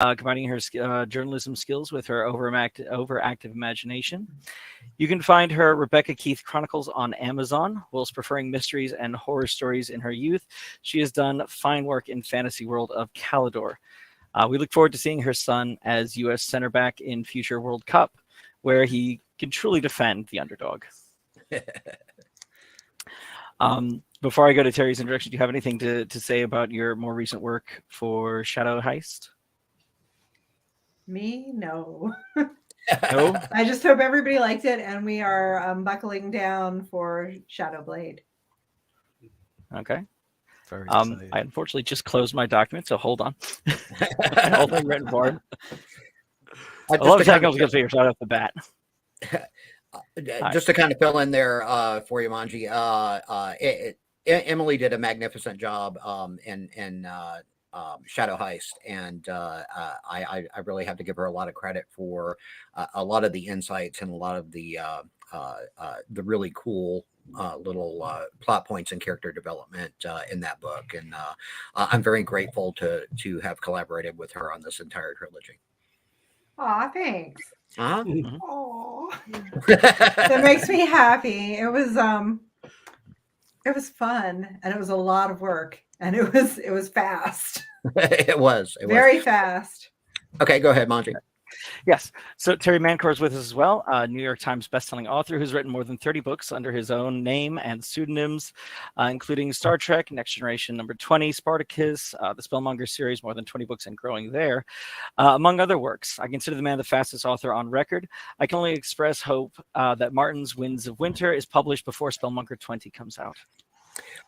combining her journalism skills with her overactive imagination. You can find her Rebecca Keith Chronicles on Amazon. Whilst preferring mysteries and horror stories in her youth, she has done fine work in fantasy world of Calidor. We look forward to seeing her son as U.S. center back in future World Cup, where he can truly defend the underdog. Before I go to Terry's introduction, do you have anything to say about your more recent work for Shadowheist? Me? No. No? I just hope everybody liked it, and we are buckling down for Shadowblade. Okay. Very I exciting. unfortunately just closed my document, so hold on. The whole thing written for it. A lot of technical skills figures right off the bat. Just to kind of fill in there for you, Manji, Emily did a magnificent job in Shadow Heist, and I really have to give her a lot of credit for a lot of the insights and a lot of the really cool little plot points and character development in that book, and I'm very grateful to have collaborated with her on this entire trilogy. Aw, thanks. Uh-huh. Oh, that makes me happy. It was fun, and it was a lot of work, and it was fast. It was very fast. Okay, go ahead, Manji. Yes. So Terry Mancour is with us as well, a New York Times bestselling author who's written more than 30 books under his own name and pseudonyms, including Star Trek, Next Generation number 20, Spartacus, the Spellmonger series, more than 20 books and growing there, among other works. I consider the man the fastest author on record. I can only express hope that Martin's Winds of Winter is published before Spellmonger 20 comes out.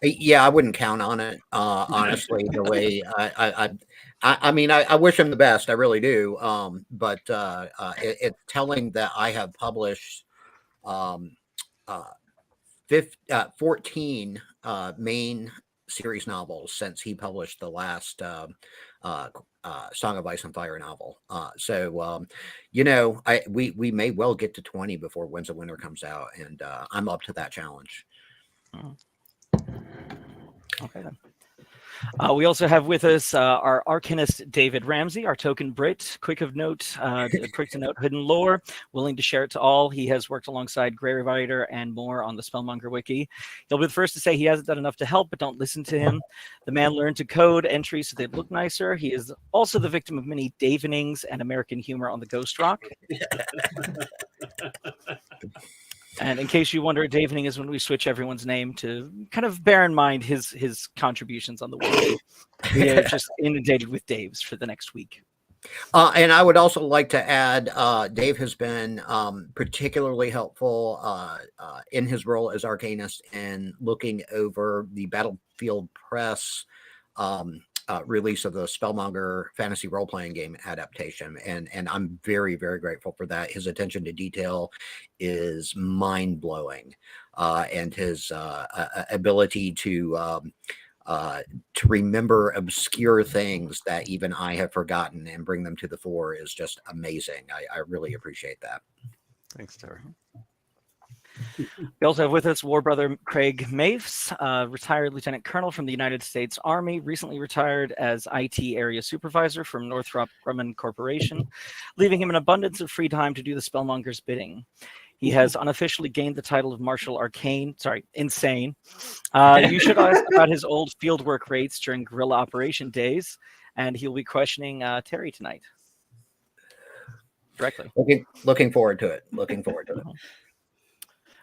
Yeah, I wouldn't count on it, honestly, the way I mean, I wish him the best. I really do. But it's telling that I have published 14 main series novels since he published the last Song of Ice and Fire novel. So, we may well get to 20 before Winds of Winter comes out, and I'm up to that challenge. Okay, then. We also have with us our Arcanist David Ramsey, our token Brit, quick to note, hidden lore, willing to share it to all. He has worked alongside Grey Rider and more on the Spellmonger wiki. He'll be the first to say he hasn't done enough to help, but don't listen to him. The man learned to code entries so they look nicer. He is also the victim of many Davenings and American humor on the Ghost Rock. And in case you wonder, Davening is when we switch everyone's name to kind of bear in mind his contributions on the wiki. We are just inundated with Daves for the next week. And I would also like to add, Dave has been particularly helpful in his role as Arcanist in looking over the Battlefield Press release of the Spellmonger fantasy role-playing game adaptation, and I'm very, very grateful for that. His attention to detail is mind-blowing, and his ability to remember obscure things that even I have forgotten and bring them to the fore is just amazing. I really appreciate that. Thanks, Terry. We also have with us War Brother Craig Mapes, retired Lieutenant Colonel from the United States Army, recently retired as IT Area Supervisor from Northrop Grumman Corporation, leaving him an abundance of free time to do the Spellmonger's bidding. He has unofficially gained the title of Marshal Arcane. Sorry, insane. You should ask about his old fieldwork rates during guerrilla operation days, and he'll be questioning Terry tonight. Directly. Looking forward to it. Looking forward to it.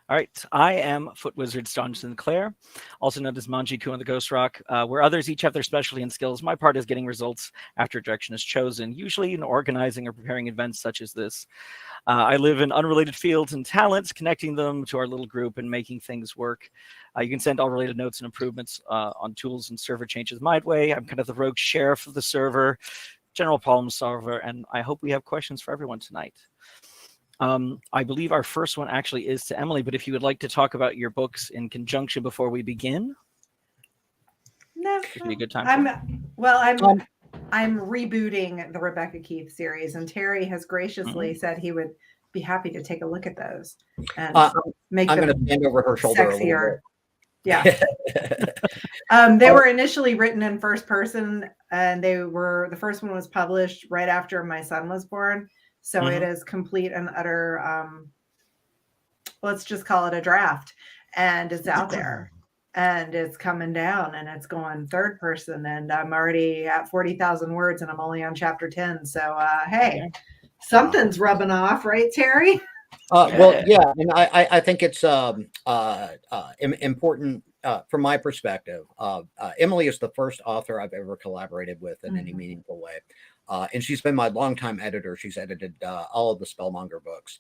All right, I am Foot Wizard John Sinclair, also known as Manjiku on the Ghost Rock, where others each have their specialty and skills. My part is getting results after direction is chosen, usually in organizing or preparing events such as this. I live in unrelated fields and talents, connecting them to our little group and making things work. You can send all related notes and improvements on tools and server changes my way. I'm kind of the rogue sheriff of the server, general problem solver, and I hope we have questions for everyone tonight. I believe our first one actually is to Emily, but if you would like to talk about your books in conjunction before we begin. No, it'd be a good time. I'm rebooting the Rebecca Keith series, and Terry has graciously said he would be happy to take a look at those and make them going to stand over her shoulder sexier. Yeah. They were initially written in first person and the first one was published right after my son was born. So it is complete and utter, let's just call it a draft, and it's out there. And it's coming down, and it's going third person, and I'm already at 40,000 words, and I'm only on chapter 10. So, hey, something's rubbing off, right, Terry? Well, yeah, and I think it's important from my perspective. Emily is the first author I've ever collaborated with in any meaningful way, and she's been my longtime editor. She's edited all of the Spellmonger books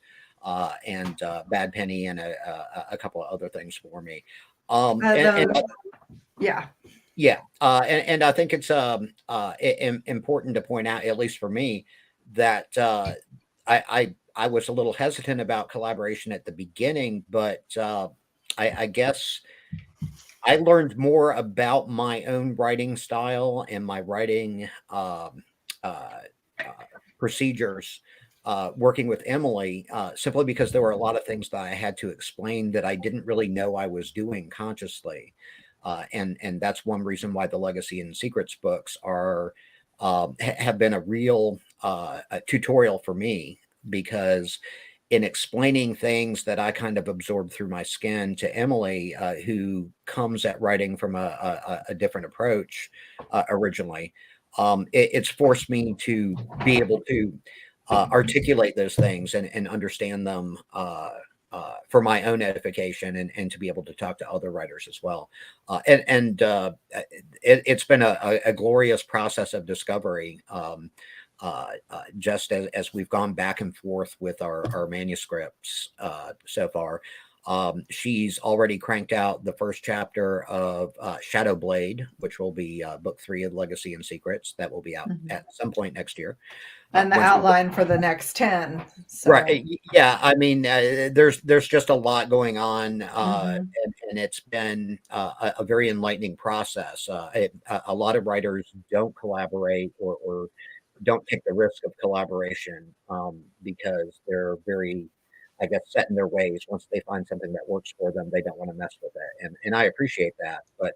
and Bad Penny and a couple of other things for me. Yeah, and I think it's important to point out, at least for me, that I was a little hesitant about collaboration at the beginning, but I guess I learned more about my own writing style and my writing procedures working with Emily, simply because there were a lot of things that I had to explain that I didn't really know I was doing consciously. And that's one reason why the Legacy and Secrets books are have been a real a tutorial for me, because in explaining things that I kind of absorbed through my skin to Emily, who comes at writing from a different approach originally, it's forced me to be able to articulate those things and understand them for my own edification, and to be able to talk to other writers as well. It's been a glorious process of discovery. Just as we've gone back and forth with our manuscripts so far. She's already cranked out the first chapter of Shadowblade, which will be book 3 of Legacy and Secrets. That will be out at some point next year. And the outline for the next 10. So. Right. Yeah. I mean, there's just a lot going on, and it's been a very enlightening process. A lot of writers don't collaborate or don't take the risk of collaboration because they're very, I guess, set in their ways. Once they find something that works for them, they don't want to mess with it. And I appreciate that. But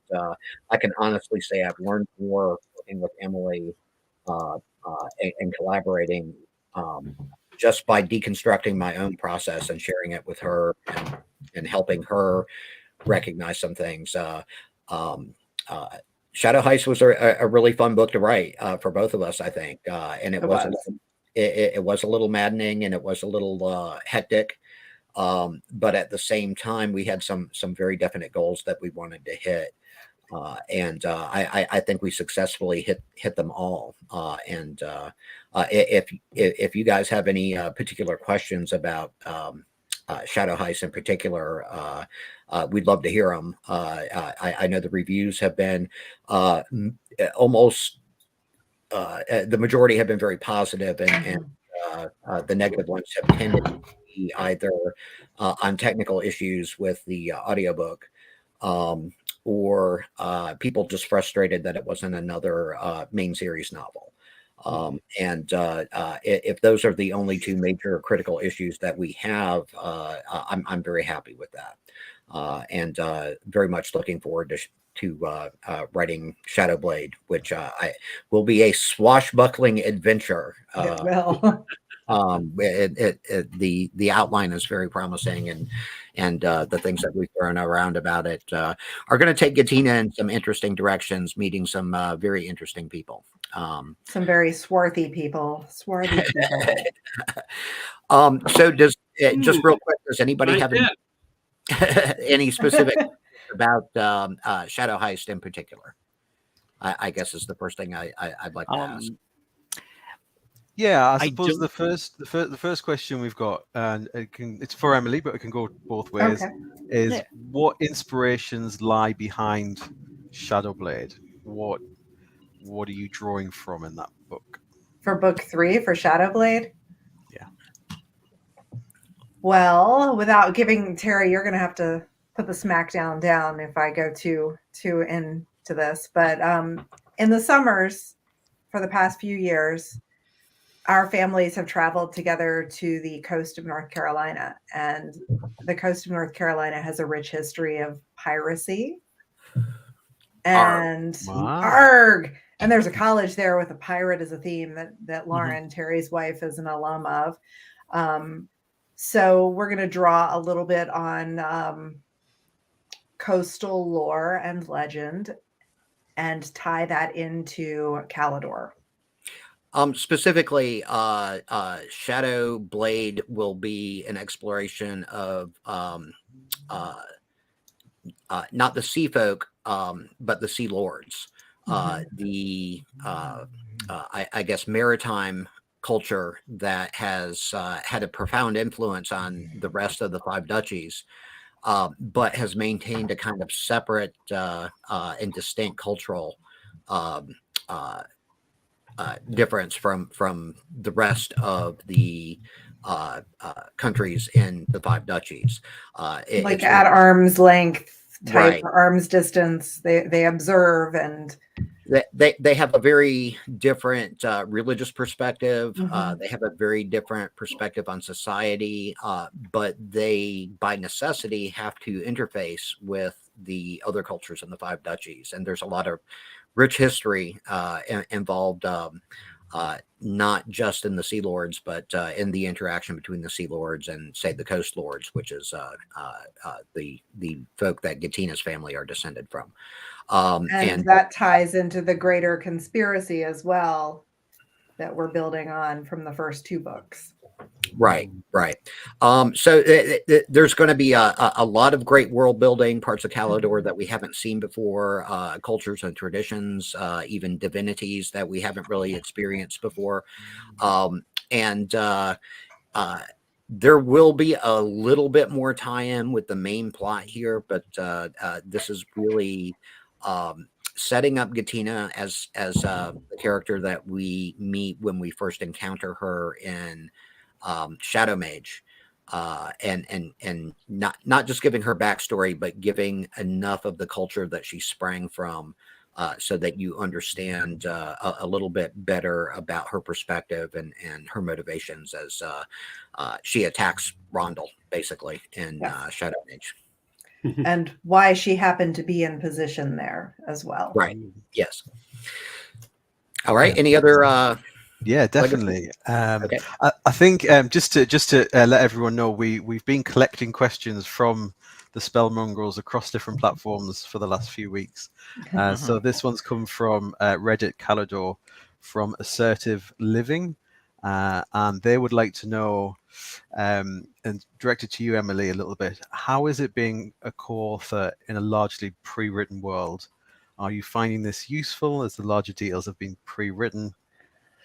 I can honestly say I've learned more working with Emily and collaborating just by deconstructing my own process and sharing it with her, and helping her recognize some things. Shadowheist was a really fun book to write for both of us, I think, and it was a little maddening, and it was a little hectic, but at the same time, we had some very definite goals that we wanted to hit, and I think we successfully hit them all. And if you guys have any particular questions about Shadowheist in particular, we'd love to hear them. I know the reviews have been almost the majority have been very positive, and the negative ones have tended to be either on technical issues with the audiobook, or people just frustrated that it wasn't another main series novel. If those are the only two major critical issues that we have, I'm very happy with that, and very much looking forward to writing Shadowblade, which will be a swashbuckling adventure. It will. The outline is very promising, and the things that we've thrown around about it are going to take Gatina in some interesting directions, meeting some very interesting people. Some very swarthy people. So does just real quick, does anybody have any specific about Shadowheist in particular? I guess is the first thing I'd like to ask. Yeah, I suppose the first question we've got, and it's for Emily, but it can go both ways. Okay. Is what inspirations lie behind Shadowblade? What are you drawing from in that book? For book 3, for Shadowblade? Yeah. Well, without giving Terry, you're going to have to put the smackdown down if I go too into this. But in the summers, for the past few years, our families have traveled together to the coast of North Carolina, and the coast of North Carolina has a rich history of piracy. And arg! And there's a college there with a pirate as a theme that Lauren, Terry's wife, is an alum of. So we're going to draw a little bit on coastal lore and legend and tie that into Calidor. Specifically, Shadow Blade will be an exploration of not the sea folk, but the sea lords. I guess maritime culture that has had a profound influence on the rest of the five duchies, but has maintained a kind of separate and distinct cultural difference from the rest of the countries in the five duchies. Like at arm's length type, arm's distance, they observe, and they have a very different religious perspective. They have a very different perspective on society, but they, by necessity, have to interface with the other cultures in the five duchies. And there's a lot of rich history involved, not just in the Sea Lords, but in the interaction between the Sea Lords and, say, the Coast Lords, which is the folk that Gatina's family are descended from. And that ties into the greater conspiracy as well that we're building on from the first two books. Right. So there's going to be a lot of great world building, parts of Calidor that we haven't seen before, cultures and traditions, even divinities that we haven't really experienced before. And there will be a little bit more tie-in with the main plot here, but this is really setting up Gatina as the character that we meet when we first encounter her in Shadow Mage, and not just giving her backstory, but giving enough of the culture that she sprang from, so that you understand a little bit better about her perspective and her motivations as she attacks Rondel, basically, in Shadow Mage. And why she happened to be in position there as well. Right. Yes. All right. Any other yeah, definitely. Okay. I think just to let everyone know, we've been collecting questions from the Spellmongers across different platforms for the last few weeks. So this one's come from Reddit Calidor from Assertive Living, and they would like to know, and directed to you, Emily, a little bit, how is it being a co-author in a largely pre-written world? Are you finding this useful as the larger details have been pre-written?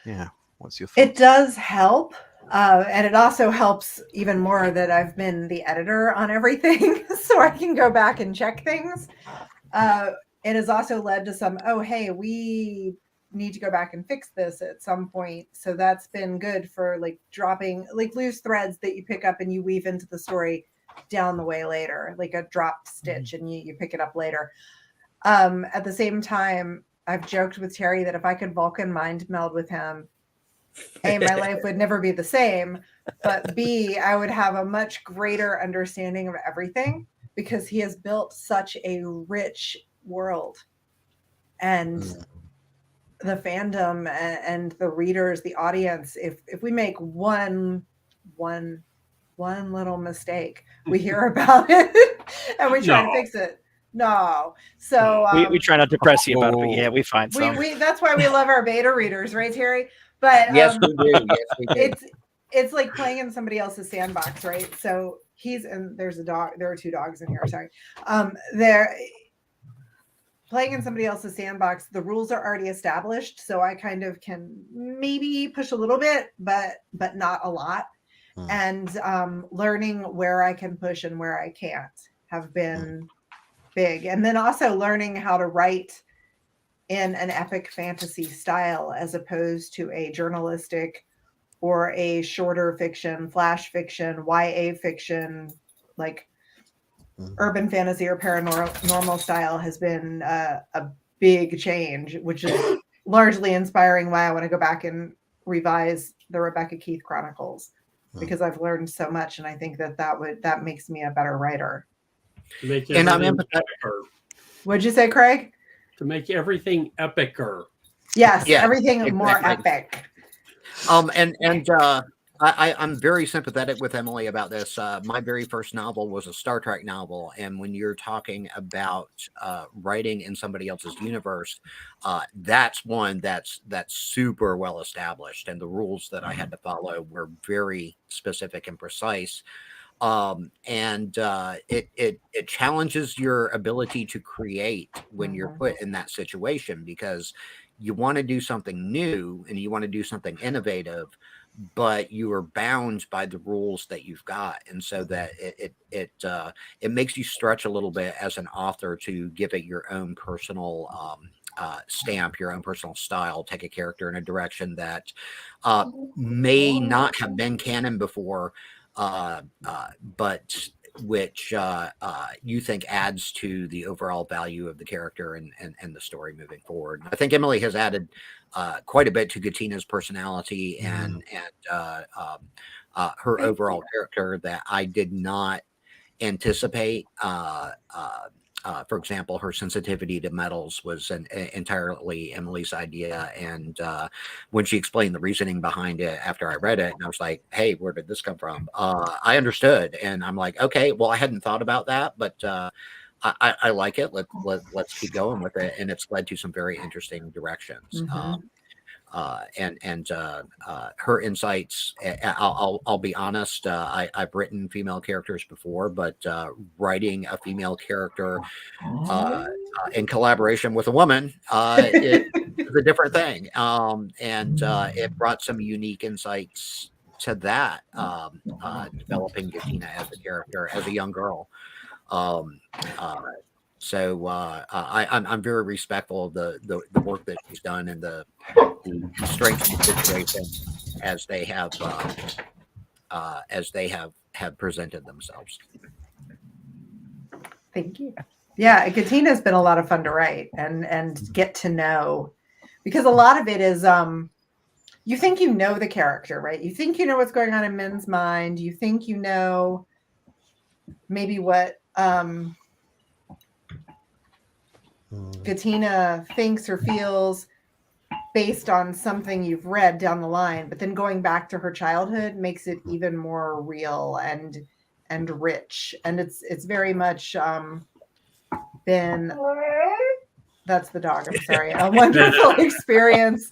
Yeah, what's your thoughts? It does help. And it also helps even more that I've been the editor on everything, so I can go back and check things. It has also led to some, oh, hey, we need to go back and fix this at some point. So that's been good for like dropping like loose threads that you pick up and you weave into the story down the way later, like a dropped stitch, and you pick it up later. At the same time, I've joked with Terry that if I could Vulcan mind meld with him, A, my life would never be the same, but B, I would have a much greater understanding of everything because he has built such a rich world. And the fandom and the readers, the audience, if we make one little mistake, we hear about it and we try to fix it. No. So we try not to press you about it, but yeah, we find some. That's why we love our beta readers, right, Terry? But yes, we do. Yes, we do. It's like playing in somebody else's sandbox, right? So there's a dog. There are two dogs in here. Sorry. They're playing in somebody else's sandbox. The rules are already established, so I kind of can maybe push a little bit, but not a lot. And learning where I can push and where I can't have been big. And then also learning how to write in an epic fantasy style as opposed to a journalistic or a shorter fiction, flash fiction, YA fiction, like urban fantasy or paranormal style has been a big change, which is largely inspiring why I want to go back and revise the Rebecca Keith Chronicles, because I've learned so much, and I think that makes me a better writer. And I'm empathetic. What'd you say, Craig? To make everything epicer. Yes, Yeah, everything more exactly. epic. I'm very sympathetic with Emily about this. My very first novel was a Star Trek novel, and when you're talking about writing in somebody else's universe, that's one that's super well established, and the rules that I had to follow were very specific and precise. It challenges your ability to create when you're put in that situation, because you want to do something new and you want to do something innovative, but you are bound by the rules that you've got, and so that it makes you stretch a little bit as an author to give it your own personal stamp, your own personal style, take a character in a direction that may not have been canon before, but which you think adds to the overall value of the character and the story moving forward. I think Emily has added quite a bit to Gatina's personality and her overall character that I did not anticipate. For example, her sensitivity to metals was entirely Emily's idea. And when she explained the reasoning behind it after I read it, and I was like, hey, where did this come from? I understood. And I'm like, okay, well, I hadn't thought about that, but I like it. Let's keep going with it. And it's led to some very interesting directions. Her insights, I'll be honest, I've written female characters before, but writing a female character in collaboration with a woman is a different thing. It brought some unique insights to that, developing Gatina as a character, as a young girl. I'm very respectful of the work that she's done and the strength of the situation as they have presented themselves. Thank you. Yeah, Gatina's been a lot of fun to write and get to know, because a lot of it is you think you know the character, right? You think you know what's going on in Min's mind. You think you know maybe what Gatina thinks or feels based on something you've read down the line, but then going back to her childhood makes it even more real and rich. And it's very much been, that's the dog, I'm sorry, a wonderful experience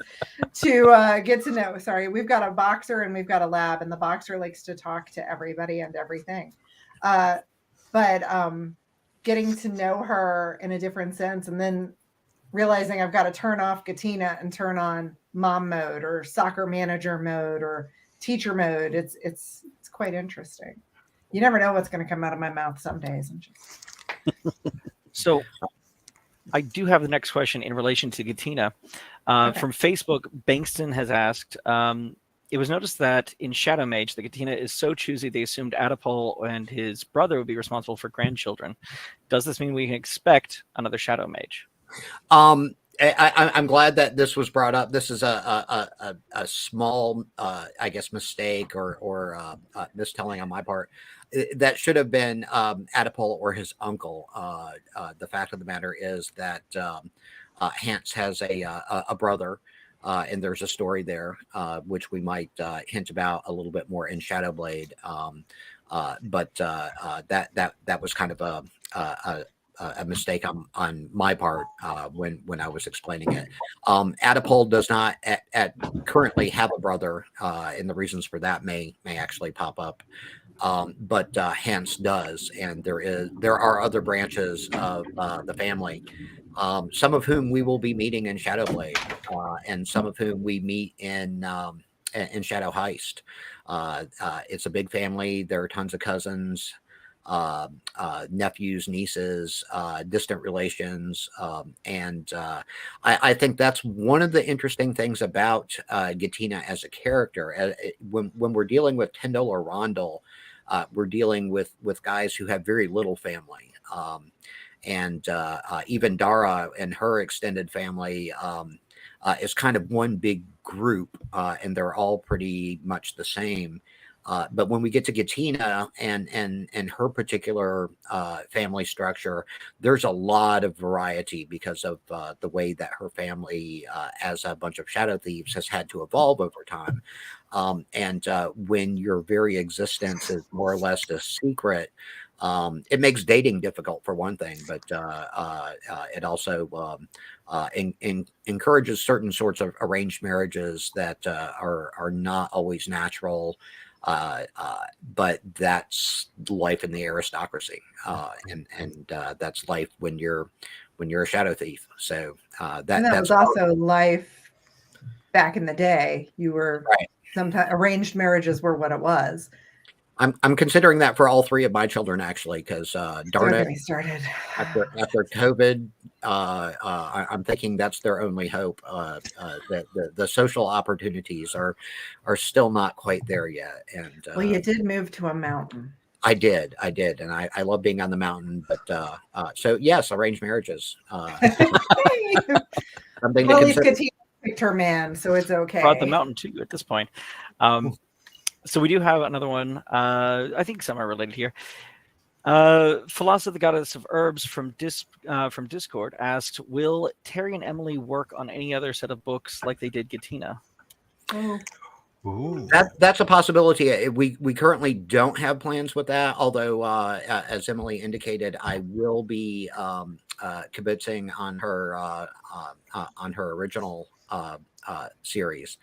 to get to know. Sorry, we've got a boxer and we've got a lab, and the boxer likes to talk to everybody and everything. But getting to know her in a different sense, and then realizing I've got to turn off Gatina and turn on mom mode or soccer manager mode or teacher mode. It's quite interesting. You never know what's going to come out of my mouth some days. So I do have the next question in relation to Gatina. From Facebook, Bankston has asked, it was noticed that in Shadow Mage, the Gatina is so choosy they assumed Adipole and his brother would be responsible for grandchildren. Does this mean we can expect another Shadow Mage? I'm glad that this was brought up. This is a small, I guess, mistake or mistelling on my part. That should have been Adipole or his uncle. The fact of the matter is that Hans has a brother, and there's a story there, which we might hint about a little bit more in Shadowblade. But that was kind of a mistake on my part when I was explaining it. Adipole does not currently have a brother, and the reasons for that may actually pop up. But Hans does, and there are other branches of the family, some of whom we will be meeting in Shadowblade, and some of whom we meet in Shadowheist. It's a big family. There are tons of cousins, nephews, nieces, distant relations, and I think that's one of the interesting things about Gatina as a character. When we're dealing with Tyndall or Rondell, we're dealing with guys who have very little family, and even Dara and her extended family is kind of one big group, and they're all pretty much the same. But when we get to Gatina and her particular family structure, there's a lot of variety because of the way that her family, as a bunch of shadow thieves, has had to evolve over time. And when your very existence is more or less a secret, it makes dating difficult for one thing, but it also encourages certain sorts of arranged marriages that are not always natural. But that's life in the aristocracy, and that's life when you're a shadow thief. So and that was that's also life back in the day. You were right. sometimes arranged marriages were what it was. I'm considering that for all three of my children, actually, because darn Don't it, get me started. after COVID, I'm thinking that's their only hope. That the social opportunities are still not quite there yet. And Well, you did move to a mountain. I did, and I love being on the mountain. But so yes, arranged marriages. Something Well, to at least consider. Katina picked her man, so it's okay. Brought the mountain too at this point. So we do have another one. I think some are related here. Philosopher, the Goddess of Herbs from Discord asked, will Terry and Emily work on any other set of books like they did Gatina? Oh. Ooh. That's a possibility. We currently don't have plans with that. Although, as Emily indicated, I will be kibitzing on her original series,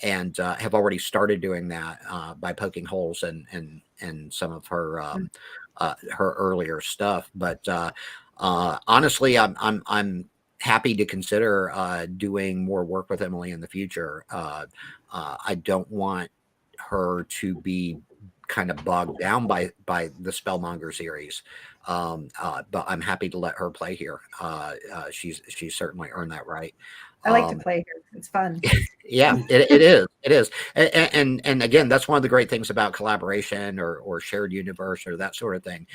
and have already started doing that by poking holes in some of her earlier stuff. But honestly, I'm happy to consider doing more work with Emily in the future. I don't want her to be kind of bogged down by the Spellmonger series, but I'm happy to let her play here. She's certainly earned that right. I like to play here. It's fun. Yeah, it is. It is. And again, that's one of the great things about collaboration or shared universe or that sort of thing.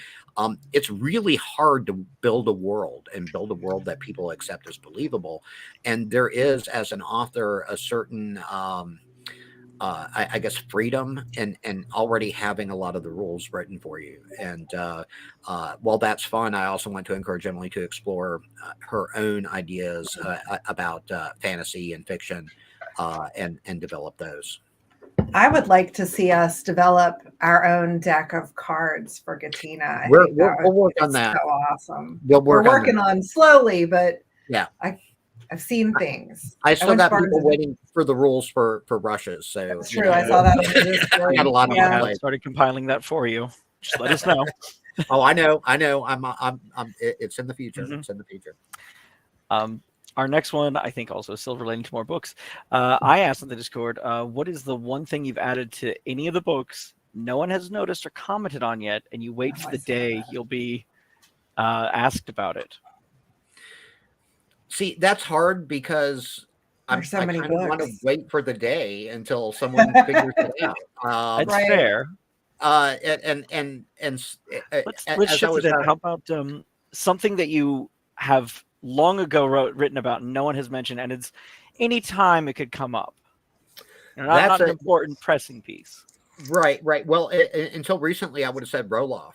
It's really hard to build a world that people accept as believable. And there is, as an author, a certain I guess freedom and already having a lot of the rules written for you. And while that's fun, I also want to encourage Emily to explore her own ideas about fantasy and fiction and develop those. I would like to see us develop our own deck of cards for Gatina. We'll work on that. So awesome. We're working on slowly, but yeah, I've seen things. I still got people waiting for the rules for rushes. So that's true. I saw that on the Discord. I got a lot of I started compiling that for you. Just let us know. Oh, I know. It's in the future. Mm-hmm. It's in the future. Our next one, I think, also still relating to more books. I asked in the Discord, what is the one thing you've added to any of the books no one has noticed or commented on yet, and you wait for the day you'll be asked about it? See, that's hard because I kind of want to wait for the day until someone figures it out. That's fair. And let's shift it in. How about something that you have long ago written about and no one has mentioned, and it's any time it could come up. Not an important pressing piece. Right. Well, until recently, I would have said Roloff.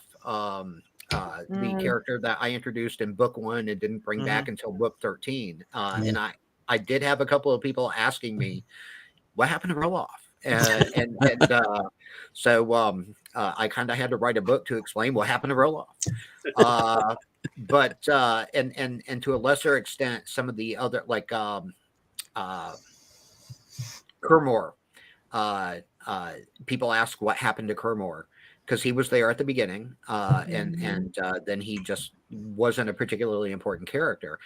The character that I introduced in book 1 and didn't bring back until book 13. And I did have a couple of people asking me, what happened to Roloff? So I kind of had to write a book to explain what happened to Roloff. But and to a lesser extent, some of the other, like Kermor, people ask what happened to Kermor, because he was there at the beginning, and then he just wasn't a particularly important character.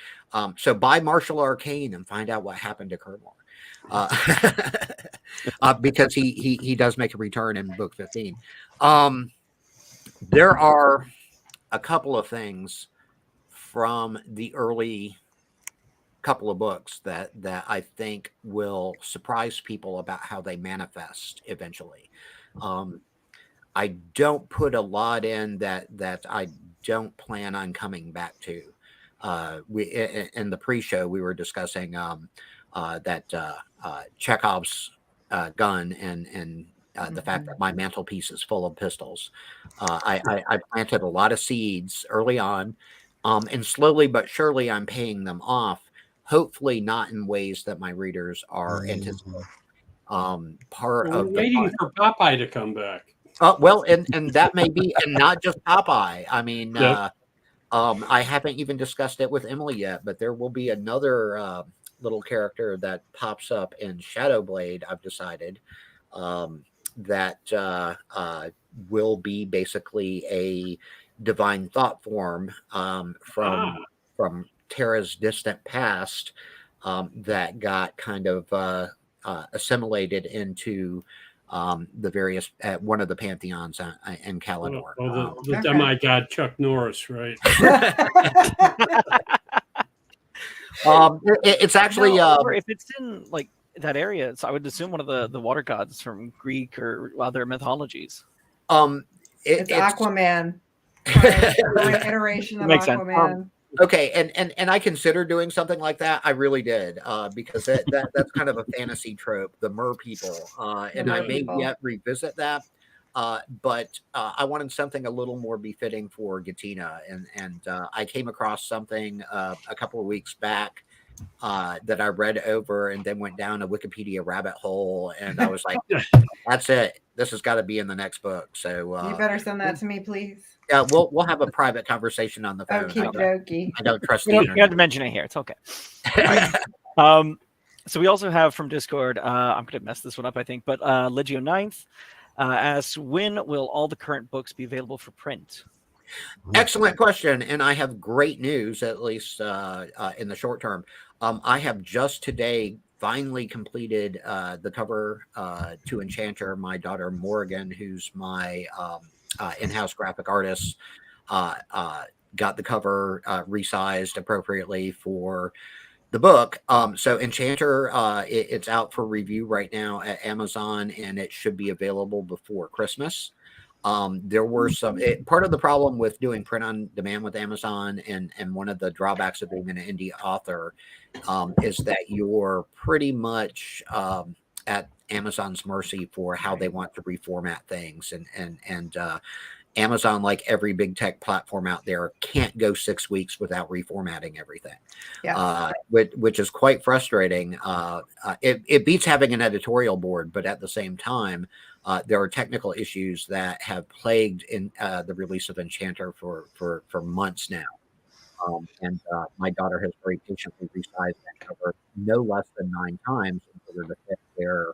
So buy Marshal Arcane and find out what happened to Kermor, because he does make a return in book 15. There are a couple of things from the early couple of books that I think will surprise people about how they manifest eventually. I don't put a lot in that I don't plan on coming back to. We in the pre-show we were discussing that Chekhov's gun and the fact that my mantelpiece is full of pistols. I planted a lot of seeds early on, and slowly but surely I'm paying them off. Hopefully, not in ways that my readers are anticipating. Part We're of the waiting for Popeye to come back. well, and that may be, and not just Popeye. I mean, Yep. I haven't even discussed it with Emily yet, but there will be another little character that pops up in Shadowblade. I've decided that will be basically a divine thought form from Terra's distant past that got kind of assimilated into the various one of the pantheons in Kalador. Well, the demigod Chuck Norris, right? It's actually or if it's in like that area, so I would assume one of the water gods from Greek or other mythologies. It's Aquaman. An iteration of Aquaman. Okay, and I consider doing something like that. I really did, because that's kind of a fantasy trope, the mer people, and I may yet revisit that. But I wanted something a little more befitting for Gatina, and I came across something a couple of weeks back that I read over and then went down a Wikipedia rabbit hole, and I was like, "That's it. This has got to be in the next book." So you better send that to me, please. Yeah, we'll have a private conversation on the phone. Okie I don't trust you don't have to mention it here. It's okay. So we also have from Discord, I'm going to mess this one up, I think, but Legio 9th asks, when will all the current books be available for print? Excellent question, and I have great news, at least in the short term. I have just today finally completed the cover to Enchanter. My daughter Morgan, who's my in-house graphic artist, got the cover resized appropriately for the book. So Enchanter, it's out for review right now at Amazon, and it should be available before Christmas. There were some part of the problem with doing print on demand with Amazon, and one of the drawbacks of being an indie author is that you're pretty much at Amazon's mercy for how they want to reformat things, and Amazon, like every big tech platform out there, can't go 6 weeks without reformatting everything. Yeah. Which is quite frustrating. It beats having an editorial board, but at the same time, there are technical issues that have plagued in the release of Enchanter for months now. And my daughter has very patiently resized that cover no less than 9 times in order to fit their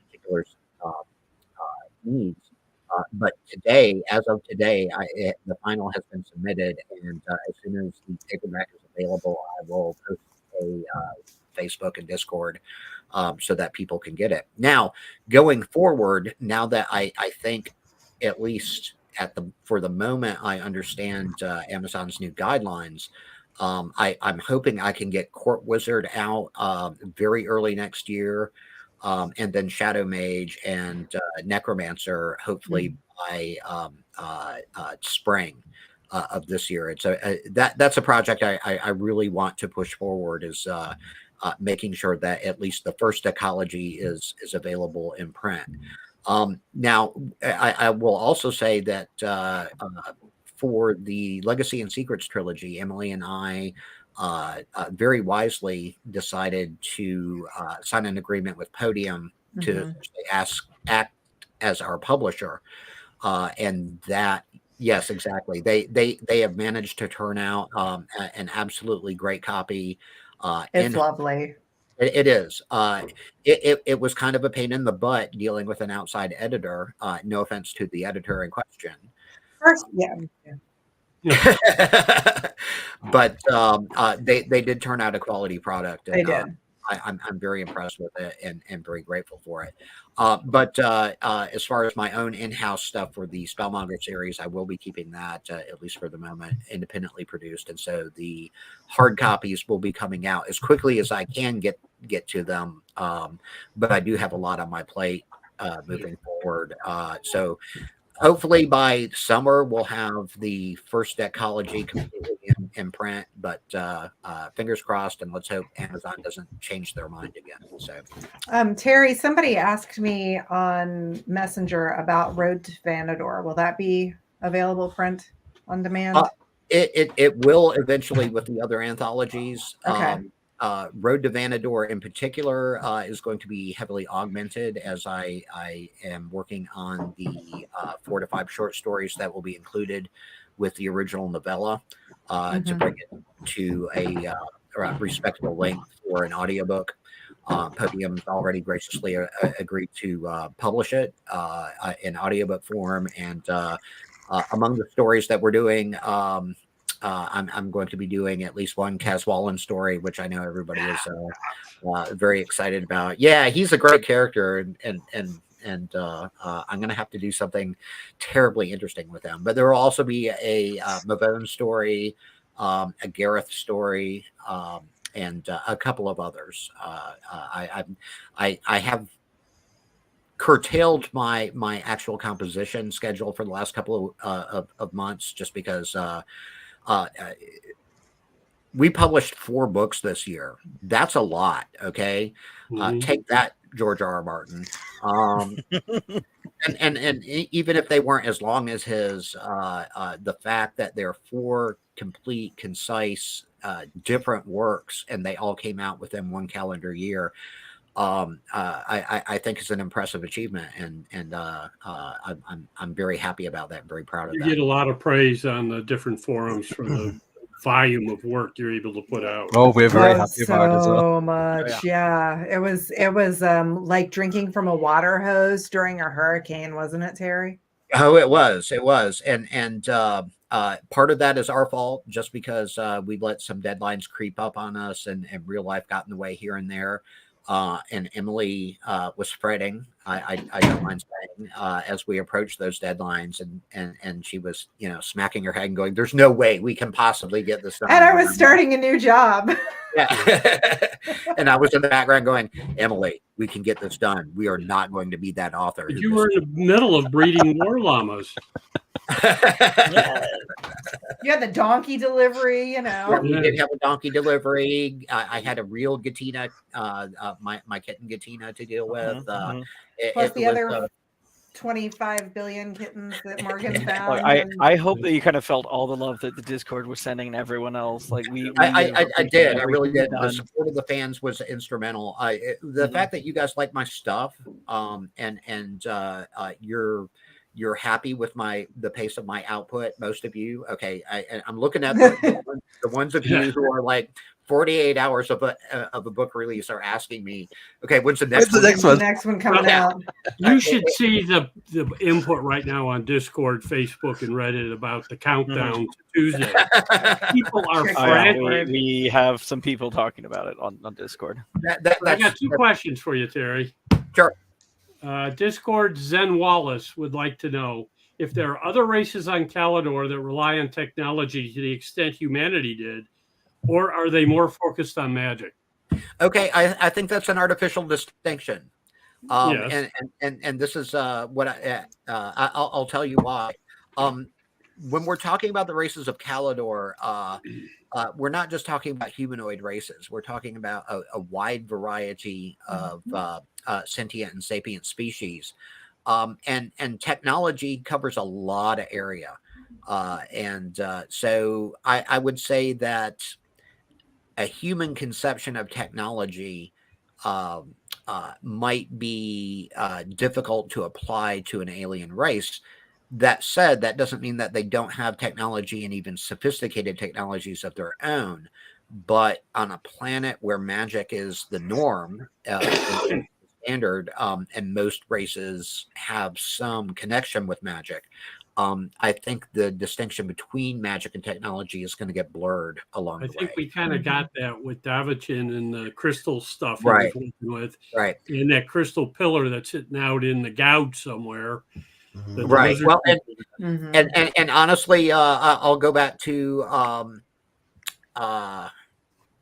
particular needs. But today, as of today, the final has been submitted, and as soon as the paperback is available, I will post a Facebook and Discord so that people can get it. Now, going forward, now that I think at least for the moment, I understand Amazon's new guidelines. I'm hoping I can get Court Wizard out very early next year, and then Shadow Mage and Necromancer hopefully by spring of this year. It's that's a project I really want to push forward, is making sure that at least the first ecology is available in print. Now, I will also say that for the Legacy and Secrets trilogy, Emily and I very wisely decided to sign an agreement with Podium to act as our publisher, and that, yes, exactly. They have managed to turn out an absolutely great copy. It's lovely. It is. It was kind of a pain in the butt dealing with an outside editor. No offense to the editor in question. First, yeah. But they did turn out a quality product. And, they did. I'm very impressed with it and very grateful for it. But as far as my own in-house stuff for the Spellmonger series, I will be keeping that, at least for the moment, independently produced. And so the hard copies will be coming out as quickly as I can get to them. But I do have a lot on my plate moving forward. So hopefully by summer, we'll have the first ecology completely in print, but fingers crossed, and let's hope Amazon doesn't change their mind again. So, Terry, somebody asked me on Messenger about Road to Vanador. Will that be available print on demand? It will eventually with the other anthologies. Okay. Road to Vanador in particular is going to be heavily augmented as I am working on the 4 to 5 short stories that will be included with the original novella to bring it to a respectable length for an audiobook. Podium's already graciously agreed to publish it in audiobook form, and among the stories that we're doing, I'm going to be doing at least one Caswallen story, which I know everybody is very excited about. Yeah, he's a great character, and I'm going to have to do something terribly interesting with him. But there will also be a Mavone story, a Gareth story, and a couple of others. I have curtailed my actual composition schedule for the last couple of months just because we published 4 books this year. That's a lot. Okay. Take that, George R.R. Martin. And even if they weren't as long as his, the fact that they're 4 complete, concise, different works, and they all came out within 1 calendar year, I think it's an impressive achievement, and I'm very happy about that. Very proud of that. You get a lot of praise on the different forums for the volume of work you're able to put out. Oh, we're very happy about it as well. So much, yeah. It was like drinking from a water hose during a hurricane, wasn't it, Terry? Oh, it was, and part of that is our fault, just because we let some deadlines creep up on us, and real life got in the way here and there. And Emily was fretting, I don't mind saying, as we approached those deadlines, and she was, smacking her head and going, "There's no way we can possibly get this done." And I was starting a new job. Yeah. And I was in the background going, "Emily, we can get this done. We are not going to be that author." You were in the middle of breeding war llamas. You had the donkey delivery, Yeah, we did have a donkey delivery. I had a real Gatina, my kitten Gatina to deal with. Plus the other 25 billion kittens that Morgan found. I hope that you kind of felt all the love that the Discord was sending and everyone else. Like I did. I really did. The support of the fans was instrumental. The fact that you guys like my stuff, and you're happy with the pace of my output. Most of you, okay. I'm looking at the ones of you who are like 48 hours of a book release are asking me, okay, when's the next one? The next one coming out. You should see the input right now on Discord, Facebook, and Reddit about the countdown to Tuesday. People are frantic. We have some people talking about it on Discord. I got 2 questions for you, Terry. Sure. Discord Zen Wallace would like to know if there are other races on Calidor that rely on technology to the extent humanity did, or are they more focused on magic? Okay, I think that's an artificial distinction. Yes. And this is what I'll tell you why. When we're talking about the races of Calidor, we're not just talking about humanoid races. We're talking about a wide variety of sentient and sapient species. And technology covers a lot of area. So I would say that a human conception of technology might be difficult to apply to an alien race. That said, that doesn't mean that they don't have technology and even sophisticated technologies of their own. But on a planet where magic is the norm, standard, and most races have some connection with magic, I think the distinction between magic and technology is going to get blurred along the way. I think we kind of got that with Davichin and the crystal stuff he Right. was working with. Right. And that crystal pillar that's sitting out in the gouge somewhere. Right. Well, and honestly, I'll go back to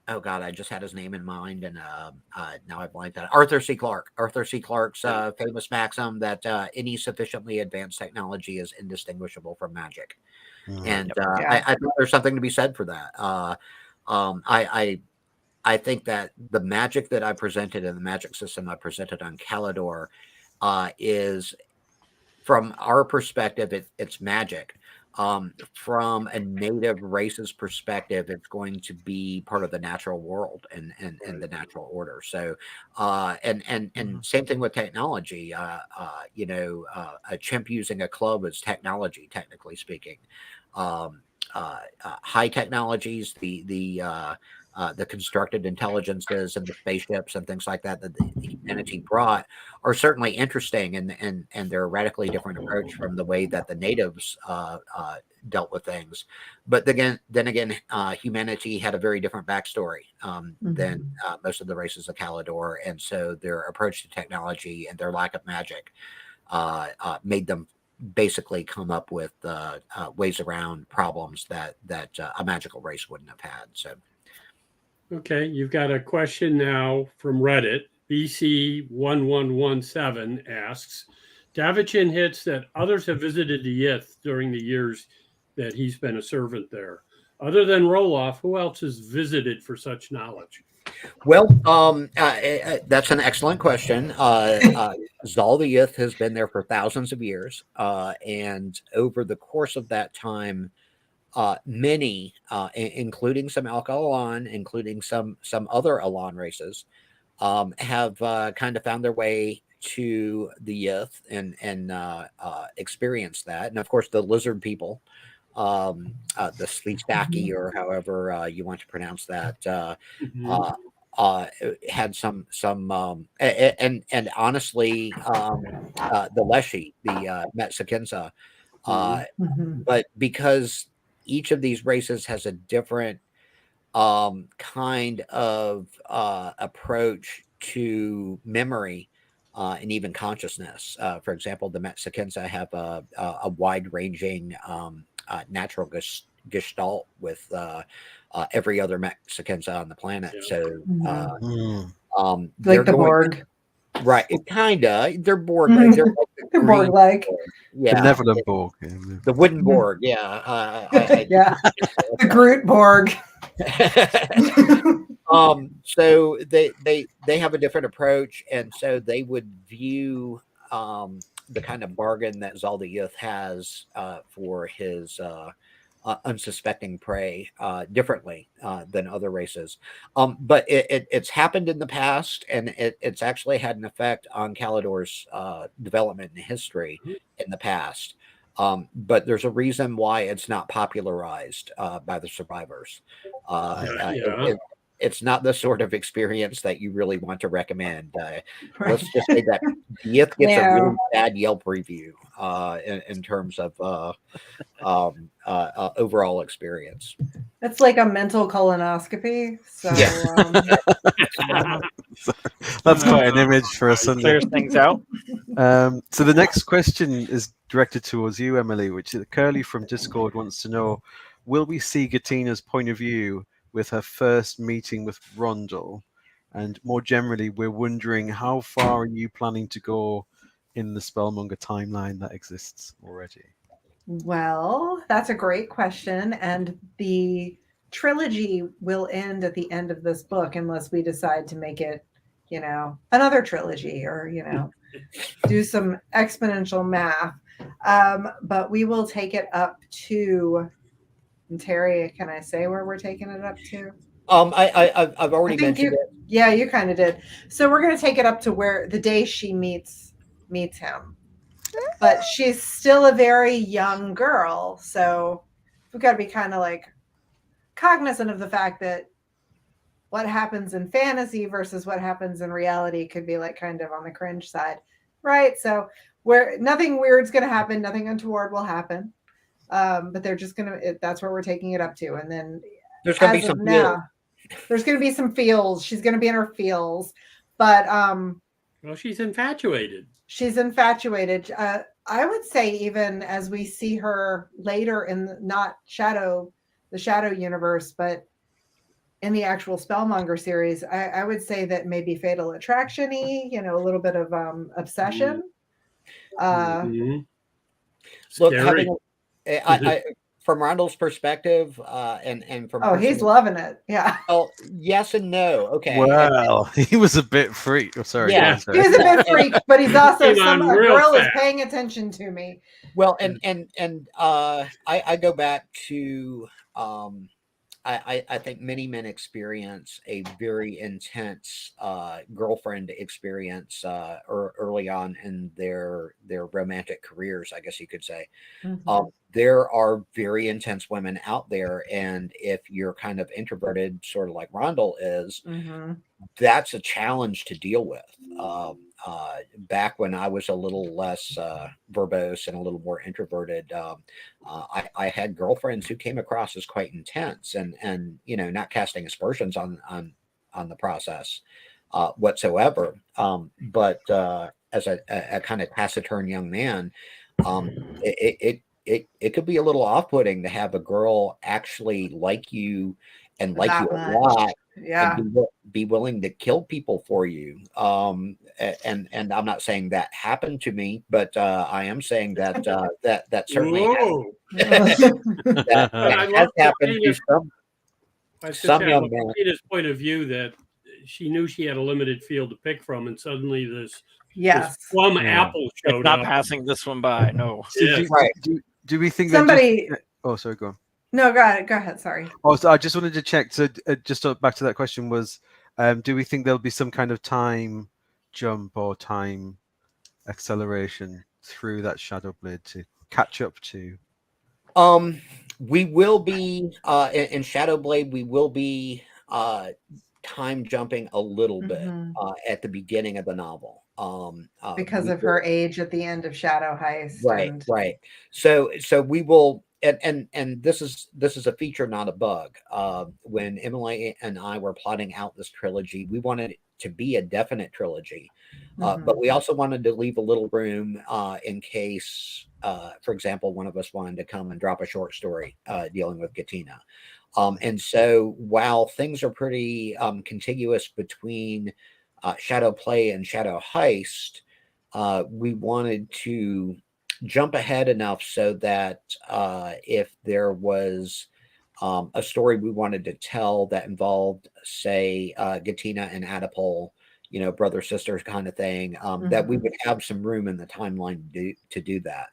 oh God, I just had his name in mind, and now I've blanked on it. Arthur C. Clarke. Arthur C. Clarke's famous maxim that any sufficiently advanced technology is indistinguishable from magic. And I think there's something to be said for that. I think that the magic that I presented in the magic system I presented on Calidor is, from our perspective, it's magic. From a native race's perspective, it's going to be part of the natural world and the natural order. So, and same thing with technology. A chimp using a club is technology, technically speaking. High technologies, the constructed intelligences and the spaceships and things like that the humanity brought are certainly interesting, and they're a radically different approach from the way that the natives dealt with things. But then again, humanity had a very different backstory than most of the races of Calidor, and so their approach to technology and their lack of magic made them basically come up with ways around problems that a magical race wouldn't have had. So. Okay, you've got a question now from Reddit. BC1117 asks, Davichin hits that others have visited the Yith during the years that he's been a servant there. Other than Roloff, who else has visited for such knowledge? Well, that's an excellent question. Zal the Yith has been there for thousands of years, and over the course of that time, many, including some Alka-Alan, including some other Alan races, have kind of found their way to the Yith and experienced that. And of course, the lizard people, the Sleestaki, or however you want to pronounce that, had some and honestly, the Leshy, the Mexicanza, but because each of these races has a different kind of approach to memory and even consciousness. For example, the Mexicanza have a wide-ranging natural gestalt with every other Mexicanza on the planet. So, like the Borg. Right, kinda. They're Borg. They're Borg-like. Yeah, benevolent Borg. The wooden Borg. Yeah, yeah. The Groot Borg. So they have a different approach, and so they would view the kind of bargain that Zal the Yith has for his unsuspecting prey differently than other races. But it's happened in the past, and it's actually had an effect on Calidor's development and history in the past. But there's a reason why it's not popularized by the survivors. It's not the sort of experience that you really want to recommend. Let's just say that Yith gets a really bad Yelp review in terms of overall experience. It's like a mental colonoscopy. So that's quite an image for us. Clears things out. So the next question is directed towards you, Emily, which is Curly from Discord wants to know, will we see Gatina's point of view with her first meeting with Rondel? And more generally, we're wondering, how far are you planning to go in the Spellmonger timeline that exists already? Well, that's a great question. And the trilogy will end at the end of this book unless we decide to make it, another trilogy or, do some exponential math. But we will take it up to, and Terry, can I say where we're taking it up to? I've already mentioned it. Yeah, you kind of did. So we're going to take it up to where the day she meets him. But she's still a very young girl, so we've got to be kind of like cognizant of the fact that what happens in fantasy versus what happens in reality could be like kind of on the cringe side, right? So where nothing weird's going to happen, nothing untoward will happen. But they're just that's where we're taking it up to. And then there's going to be some there's going to be some feels. She's going to be in her feels, but well, she's infatuated. She's infatuated. I would say even as we see her later in the Shadow universe, but in the actual Spellmonger series, I would say that maybe Fatal Attraction-y, a little bit of obsession. Look, Randall's perspective, and from Oh, he's personal- loving it. Yeah. well, yes and no. Okay. Well, he was a bit freak. Oh, sorry. Yeah. He was a bit freak, but he's also Came on a real girl is fast. paying attention to me. Well, I go back to I think many men experience a very intense girlfriend experience early on in their romantic careers, I guess you could say. Mhm. There are very intense women out there, and if you're kind of introverted, sort of like Rondell is, Mhm. that's a challenge to deal with. Back when I was a little less verbose and a little more introverted, I had girlfriends who came across as quite intense, and not casting aspersions on the process whatsoever. But as a kind of taciturn young man, it could be a little off-putting to have a girl actually like you and like you That a much. lot Yeah. and be willing to kill people for you. And I'm not saying that happened to me, but I am saying that that certainly has, Whoa. that But I has love happened to some young men. Christina's point of view that she knew she had a limited field to pick from, and suddenly this Yes. plum Yeah. apple It's showed not up. passing this one by. No. So Yes. do we think that Somebody. oh, sorry, go on. No, go ahead. Sorry. Oh, so I just wanted to check. So just back to that question was, do we think there'll be some kind of time jump or time acceleration through that Shadow Blade to catch up to? We will be in Shadowblade. We will be time jumping a little bit Mhm. at the beginning of the novel. Because we of her age at the end of Shadowheist. Right, and right. So we will, and this is a feature, not a bug. When Emily and I were plotting out this trilogy, we wanted it to be a definite trilogy, but we also wanted to leave a little room in case, for example, one of us wanted to come and drop a short story dealing with Gatina. And so while things are pretty contiguous between Shadow Play and Shadow Heist, we wanted to jump ahead enough so that if there was a story we wanted to tell that involved, say, Gatina and Adipole, brother sister kind of thing, that we would have some room in the timeline to do that.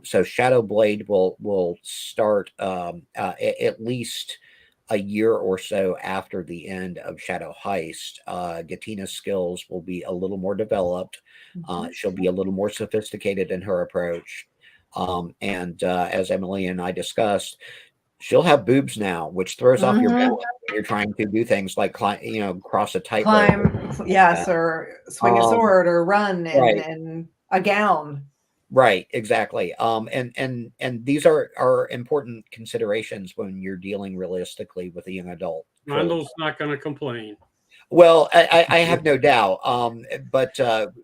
So Shadowblade will start at least a year or so after the end of Shadow Heist. Gatina's skills will be a little more developed. She'll be a little more sophisticated in her approach. And as Emily and I discussed, she'll have boobs now, which throws off your balance when you're trying to do things like cross a tightrope. Climb, yes, or swing a sword or run in a gown. Right, exactly. And these are important considerations when you're dealing realistically with a young adult. Randall's not going to complain. Well, I have no doubt. But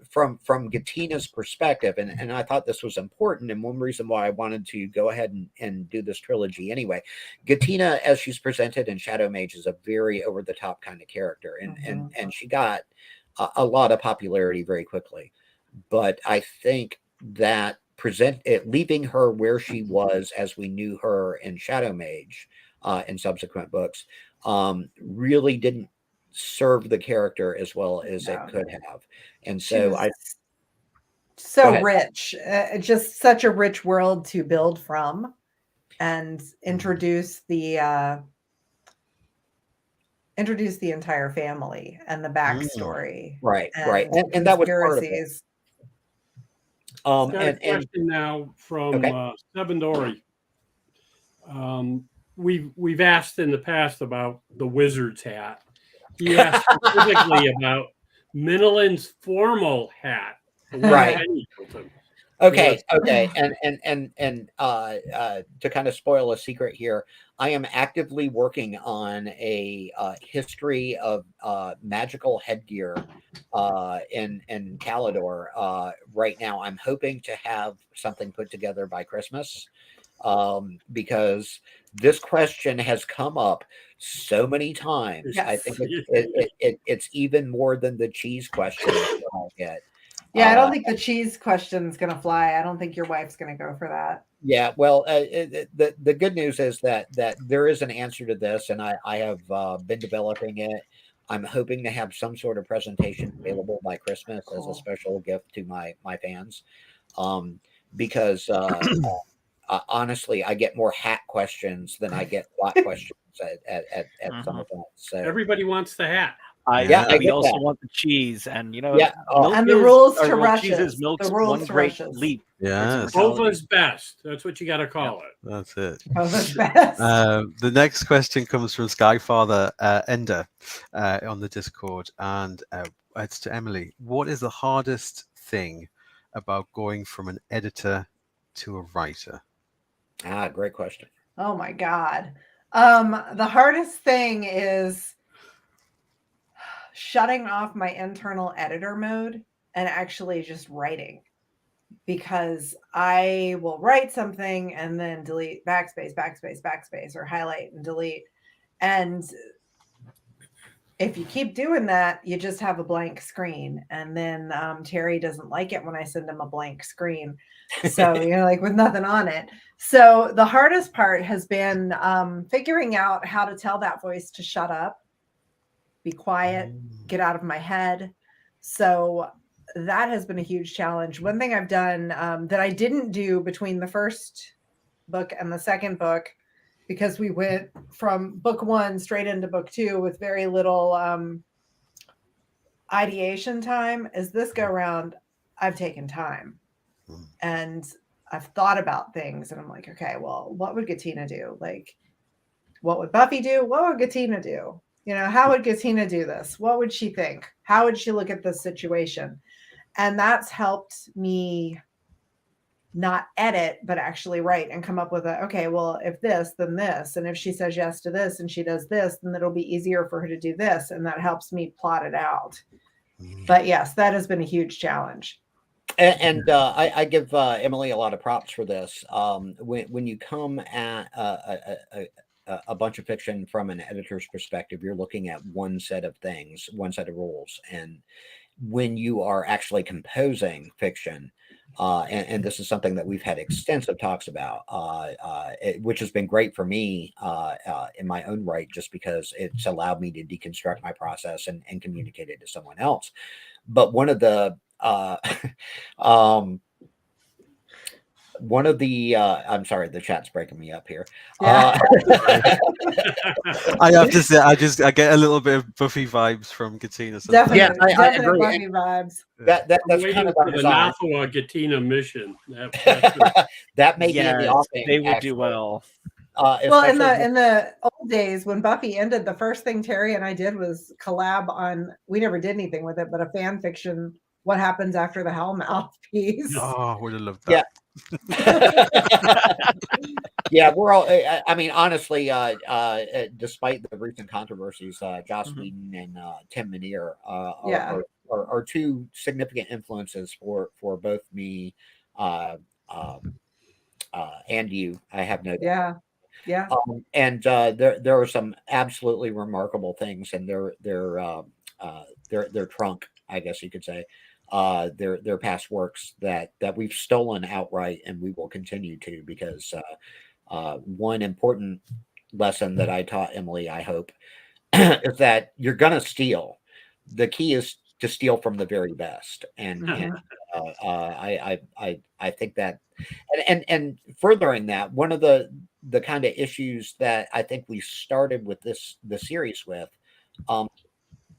from Gatina's perspective, and I thought this was important, and one reason why I wanted to go ahead and do this trilogy anyway. Gatina, as she's presented in Shadow Mage, is a very over the top kind of character, and she got a lot of popularity very quickly. But I think that leaving her where she was as we knew her in Shadow Mage in subsequent books really didn't serve the character as well as it could have. And so rich, just such a rich world to build from and introduce the entire family and the backstory. Right. And that was part of it. Got a question now from Sebendori. We've asked in the past about the wizard's hat. He asked specifically about Minilin's formal hat. Right. Okay. And to kind of spoil a secret here, I am actively working on a history of magical headgear in Calidor. Right now, I'm hoping to have something put together by Christmas, because this question has come up so many times. Yes. I think it's even more than the cheese question I'll get. Yeah, I don't think the cheese question is going to fly. I don't think your wife's going to go for that. Yeah, well, the good news is that there is an answer to this, and I have been developing it. I'm hoping to have some sort of presentation available by Christmas as a Cool. special gift to my fans, because honestly, I get more hat questions than I get plot questions at some Mhm. events. So Everybody wants the hat. Yeah, I We get also that. want the cheese, and Yeah, milk And the is, rules or to well, cheese is rushes. The milk's rules one to great rushes. leap. Yes, Bova's best. That's what you got to call it. that's it. Bova's best. The next question comes from Skyfather Ender on the Discord, and it's to Emily. What is the hardest thing about going from an editor to a writer? Great question. Oh my God. The hardest thing is shutting off my internal editor mode and actually just writing, because I will write something and then delete, backspace, backspace, backspace, or highlight and delete. And if you keep doing that, you just have a blank screen. And then Terry doesn't like it when I send him a blank screen. So, like with nothing on it. So the hardest part has been figuring out how to tell that voice to shut up, be quiet, get out of my head. So that has been a huge challenge. One thing I've done that I didn't do between the first book and the second book, because we went from book 1 straight into book 2 with very little ideation time, is this go around, I've taken time and I've thought about things, and I'm like, okay, well, what would Gatina do? Like, what would Buffy do? What would Gatina do? How would Gatina do this? What would she think? How would she look at this situation? And that's helped me not edit, but actually write and come up with okay, well, if this, then this. And if she says yes to this and she does this, then it'll be easier for her to do this. And that helps me plot it out. But yes, that has been a huge challenge. And I give Emily a lot of props for this. When you come at a bunch of fiction from an editor's perspective, you're looking at one set of things, one set of rules. And when you are actually composing fiction, and this is something that we've had extensive talks about, which has been great for me in my own right, just because it's allowed me to deconstruct my process and communicate it to someone else. But one of the I'm sorry, the chat's breaking me up here. Yeah. I have to say, I get a little bit of Buffy vibes from Katina. Definitely, Yeah, I definitely agree. Buffy vibes. That's I'm kind waiting of for the Nathua Gatina mission. that may be in the Yes, offing. they would actually. do well. Well, in Especially the old days when Buffy ended, the first thing Terry and I did was collab on. We never did anything with it, but a fan fiction. What happens after the Hellmouth piece? Oh, I would have loved that. Yeah, we're all. I mean, honestly, despite the recent controversies, Joss Whedon and Tim Minear are two significant influences for both me and you. I have no doubt. Yeah. And there are some absolutely remarkable things in their trunk, I guess you could say, their past works that we've stolen outright, and we will continue to, because one important lesson that I taught Emily, I hope, is that you're gonna steal. The key is to steal from the very best, and I think that, and furthering that, one of the kind of issues that I think we started with the series with,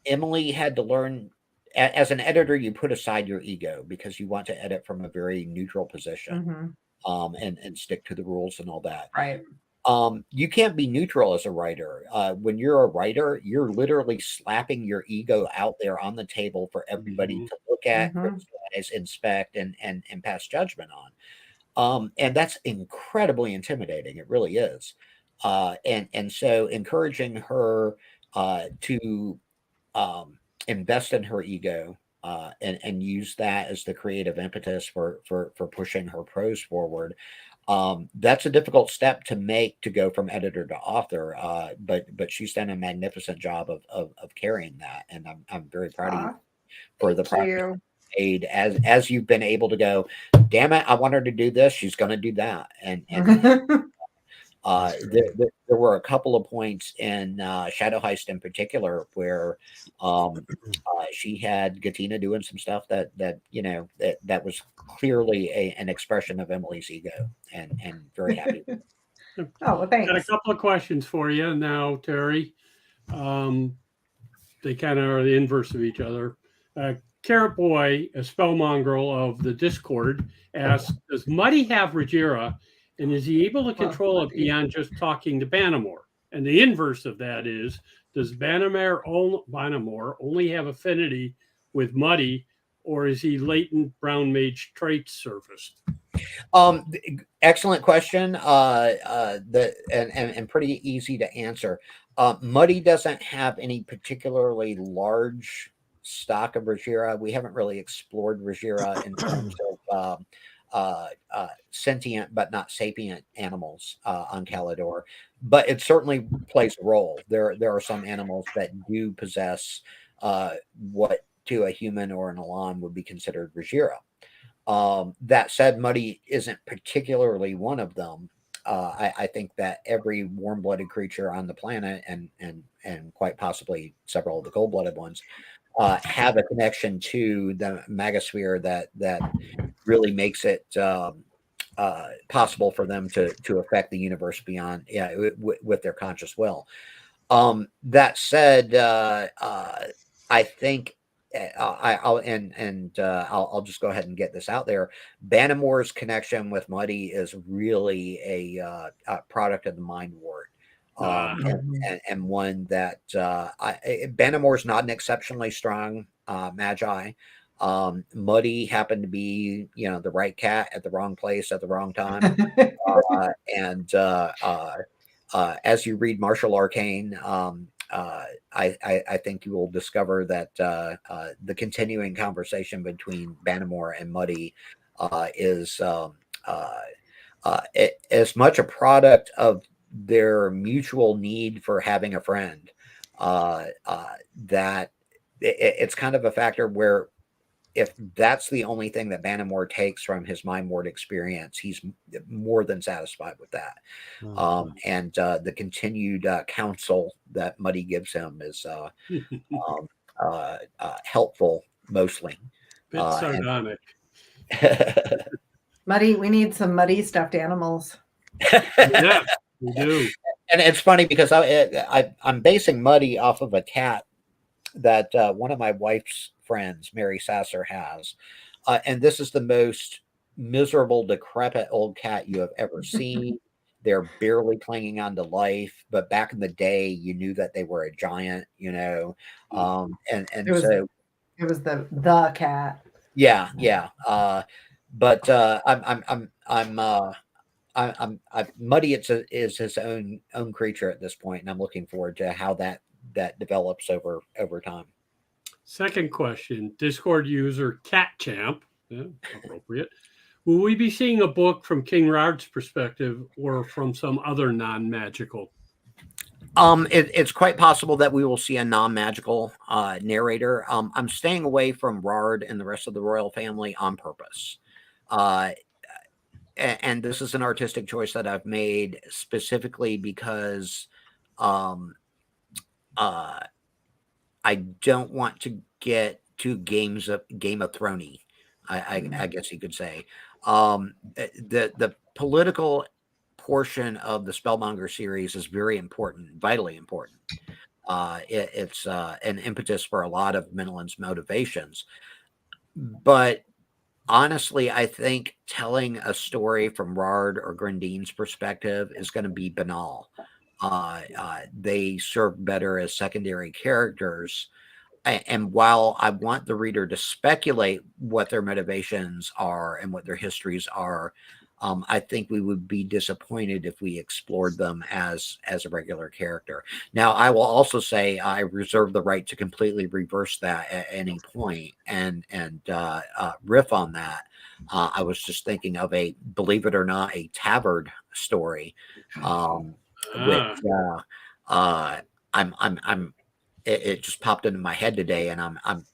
Emily had to learn. As an editor, you put aside your ego because you want to edit from a very neutral position, and stick to the rules and all that. Right. You can't be neutral as a writer. When you're a writer, you're literally slapping your ego out there on the table for everybody to look at, criticize, inspect, and pass judgment on. And that's incredibly intimidating. It really is. And so encouraging her to invest in her ego, and use that as the creative impetus for pushing her prose forward. That's a difficult step to make, to go from editor to author. But she's done a magnificent job of carrying that, and I'm very proud of you for the progress. made as you've been able to go, damn it, I want her to do this, she's going to do that. And there were a couple of points in Shadowheist in particular where she had Gatina doing some stuff that was clearly an expression of Emily's ego, and very happy. Oh, well, thanks. Got a couple of questions for you now, Terry. They kind of are the inverse of each other. Carrot Boy, a spellmonger of the Discord, asks, does Muddy have Rhaegira, and is he able to control it beyond just talking to Banamor? And the inverse of that is, does Banamor only have affinity with Muddy, or is he latent brown mage traits surfaced? Excellent question. And pretty easy to answer. Muddy doesn't have any particularly large stock of Rhaegira. We haven't really explored Rhaegira in terms of sentient but not sapient animals on Calidor, but it certainly plays a role. There are some animals that do possess what to a human or an Elan would be considered Rhaegira. That said, Muddy isn't particularly one of them. I think that every warm-blooded creature on the planet, and quite possibly several of the cold-blooded ones, have a connection to the magosphere that really makes it possible for them to affect the universe beyond, with their conscious will. That said, I think I'll just go ahead and get this out there. Banamor's connection with Muddy is really a product of the Mind Ward. And one that Banamor's not an exceptionally strong magi. Muddy happened to be, the right cat at the wrong place at the wrong time. As you read Marshal Arcane, I think you will discover that the continuing conversation between Banamor and Muddy is as much a product of their mutual need for having a friend, that it's kind of a factor where if that's the only thing that Banamor takes from his Mind Ward experience, he's more than satisfied with that. And the continued counsel that Muddy gives him is helpful, mostly. Bit sardonic. Muddy, we need some Muddy stuffed animals. Yeah, we do. And it's funny because I'm basing Muddy off of a cat that one of my wife's friends, Mary Sasser, has. And this is the most miserable, decrepit old cat you have ever seen. They're barely clinging on to life, but back in the day, you knew that they were a giant, And it was, so it was the cat. Yeah. But Muddy is his own creature at this point, and I'm looking forward to how that develops over time. Second question, Discord user CatChamp, appropriate. Will we be seeing a book from King Rard's perspective or from some other non-magical? It's quite possible that we will see a non-magical narrator. I'm staying away from Rard and the rest of the royal family on purpose. And this is an artistic choice that I've made specifically because I don't want to get too Game of Thrones-y, I guess you could say. The political portion of the Spellmonger series is very important, vitally important. It's an impetus for a lot of Minollin's motivations. But honestly, I think telling a story from Rard or Grendine's perspective is going to be banal. They serve better as secondary characters. And while I want the reader to speculate what their motivations are and what their histories are, I think we would be disappointed if we explored them as a regular character. Now, I will also say I reserve the right to completely reverse that at any point and riff on that. I was just thinking of believe it or not, a Tavard story, which I'm it just popped into my head today, and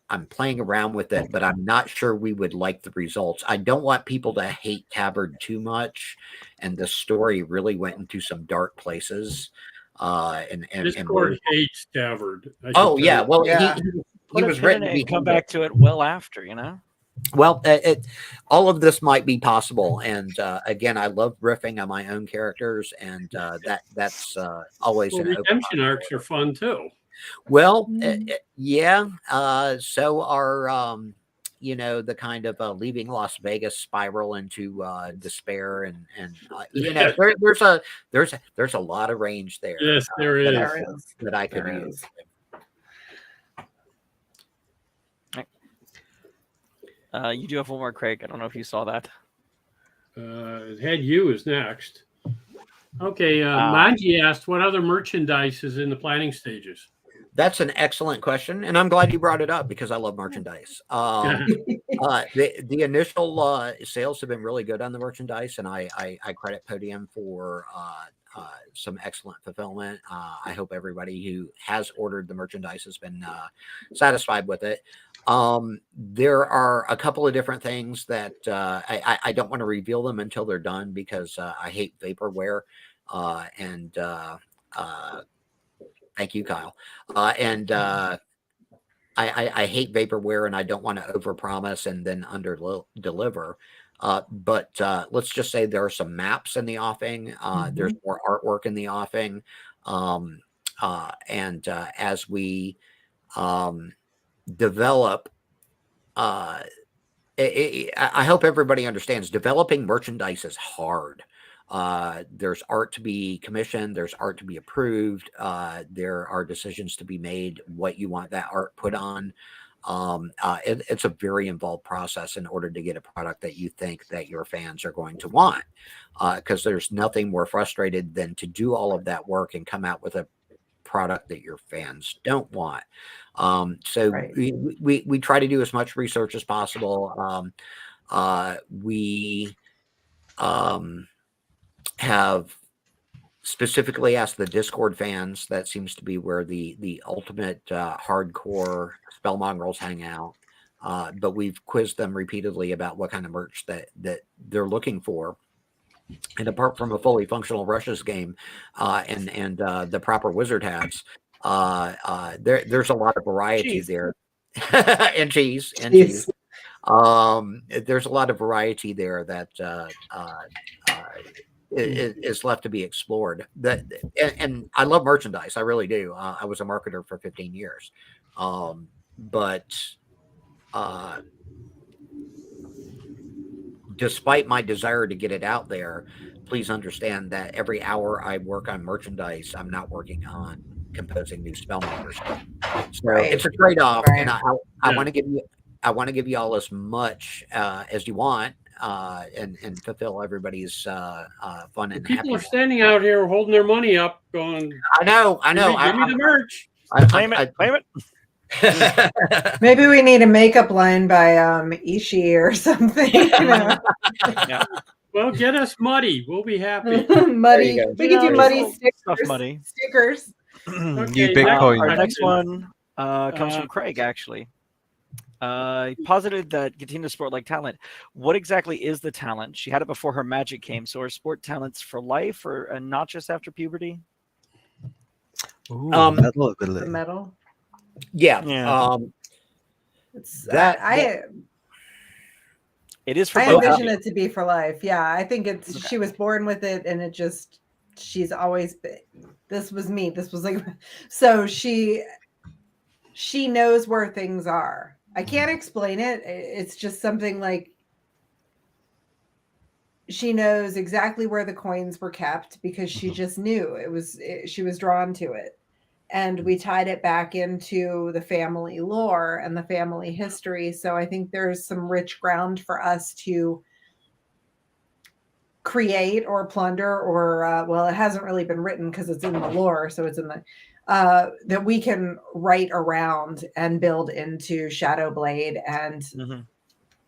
I'm playing around with it, but I'm not sure we would like the results. I don't want people to hate Tabard too much, and the story really went into some dark places. Discord hates Tabard. Oh yeah, well Yeah. he was written to be come back to it well after, you know. Well, all of this might be possible, and again, I love riffing on my own characters, and that's always Well, an open redemption arcs are fun too. Well, yeah. So are the kind of leaving Las Vegas spiral into despair, and there's a lot of range there. Yes, there is. that I could use. You do have one more, Craig. I don't know if you saw that. Head U is next. Okay, Manji asked, what other merchandise is in the planning stages? That's an excellent question, and I'm glad you brought it up because I love merchandise. The initial sales have been really good on the merchandise, and I credit Podium for some excellent fulfillment. I hope everybody who has ordered the merchandise has been satisfied with it. There are a couple of different things that I don't want to reveal them until they're done because I hate vaporware. Thank you, Kyle. I hate vaporware, and I don't want to overpromise and then under-deliver. But let's just say there are some maps in the offing. There's more artwork in the offing. As we develop, I hope everybody understands developing merchandise is hard. There's art to be commissioned. There's art to be approved. There are decisions to be made what you want that art put on. It's a very involved process in order to get a product that you think that your fans are going to want. Because there's nothing more frustrated than to do all of that work and come out with a product that your fans don't want. Right. we try to do as much research as possible. We have specifically asked the Discord fans. That seems to be where the ultimate hardcore spellmongers hang out. But we've quizzed them repeatedly about what kind of merch that they're looking for. And apart from a fully functional Rushes game and the proper wizard hats, there's a lot of variety there. and cheese. There's a lot of variety there that is left to be explored. And I love merchandise. I really do. I was a marketer for 15 years. Despite my desire to get it out there, please understand that every hour I work on merchandise, I'm not working on composing new Spellmongers. So it's a trade-off, and I want to give you all as much as you want, and fulfill everybody's fun and people happy. Are standing out here holding their money up, going. I know. Give me the merch. Claim it. Maybe we need a makeup line by Ishii or something. Yeah. Well, get us Muddy. We'll be happy. Muddy. We can do Muddy stickers. Muddy. Stickers. New Bitcoin. Our next one comes from Craig, actually. Posited that Katina sport like talent. What exactly is the talent? She had it before her magic came. So are sport talents for life or not just after puberty? Ooh, metal ability. The metal. Yeah. It's it is for I envision it to be for life. Yeah, I think it's she was born with it, and it just she's always been, this was me. This was like so she knows where things are. I can't explain it. It's just something like she knows exactly where the coins were kept because she just knew she was drawn to it. And we tied it back into the family lore and the family history. So I think there's some rich ground for us to create or plunder or, well, it hasn't really been written because it's in the lore. So it's in the, that we can write around and build into Shadowblade and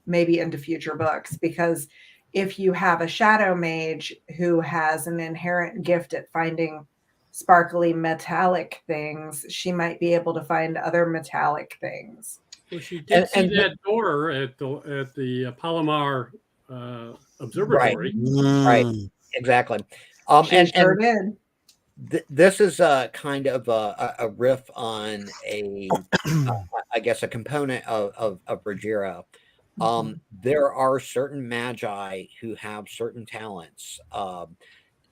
maybe into future books. Because if you have a shadow mage who has an inherent gift at finding sparkly metallic things, she might be able to find other metallic things. Well, she did see that door at the Palomar Observatory. Right. Exactly. She sure did. This is kind of a riff on I guess, a component of Rhaegira. There are certain magi who have certain talents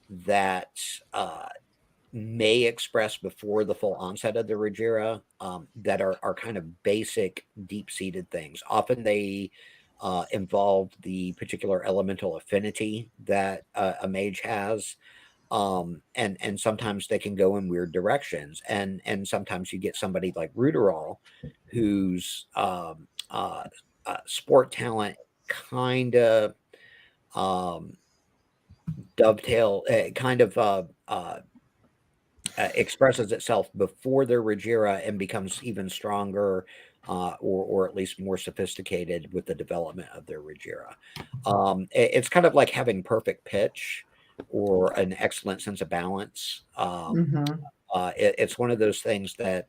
that may express before the full onset of the Rhaegira that are kind of basic, deep-seated things. Often they involve the particular elemental affinity that a mage has. And sometimes they can go in weird directions, and sometimes you get somebody like Ruderall, whose sport talent kind of dovetail, kind of expresses itself before their Rhaegira and becomes even stronger, or at least more sophisticated with the development of their Rhaegira. It's kind of like having perfect pitch or an excellent sense of balance. It's one of those things that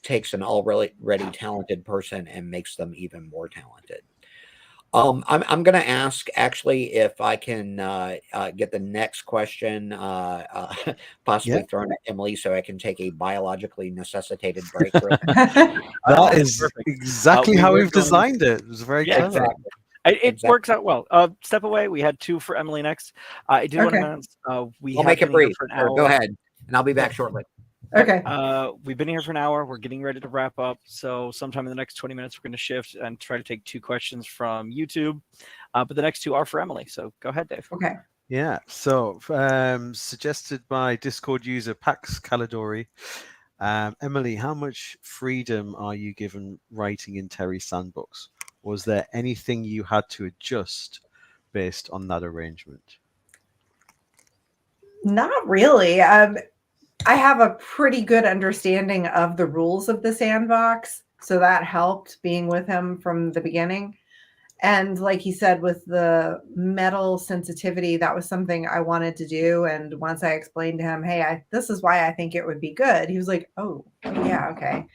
takes an already talented person and makes them even more talented. I'm going to ask, actually, if I can get the next question possibly thrown at Emily, so I can take a biologically necessitated break. That is exactly how we've designed it. It was very clever. Exactly. It works out well. Step away. We had 2 for Emily next. I did want to announce We'll make it brief. For an hour. Go ahead, and I'll be back shortly. Okay. We've been here for an hour. We're getting ready to wrap up. So sometime in the next 20 minutes, we're going to shift and try to take 2 questions from YouTube. But the next 2 are for Emily. So go ahead, Dave. Okay. Yeah. So suggested by Discord user Pax Caladori. Emily, how much freedom are you given writing in Terry's sandbox? Was there anything you had to adjust based on that arrangement? Not really. I have a pretty good understanding of the rules of the sandbox, so that helped being with him from the beginning. And like he said, with the metal sensitivity, that was something I wanted to do. And once I explained to him, hey, this is why I think it would be good, he was like, oh yeah, okay.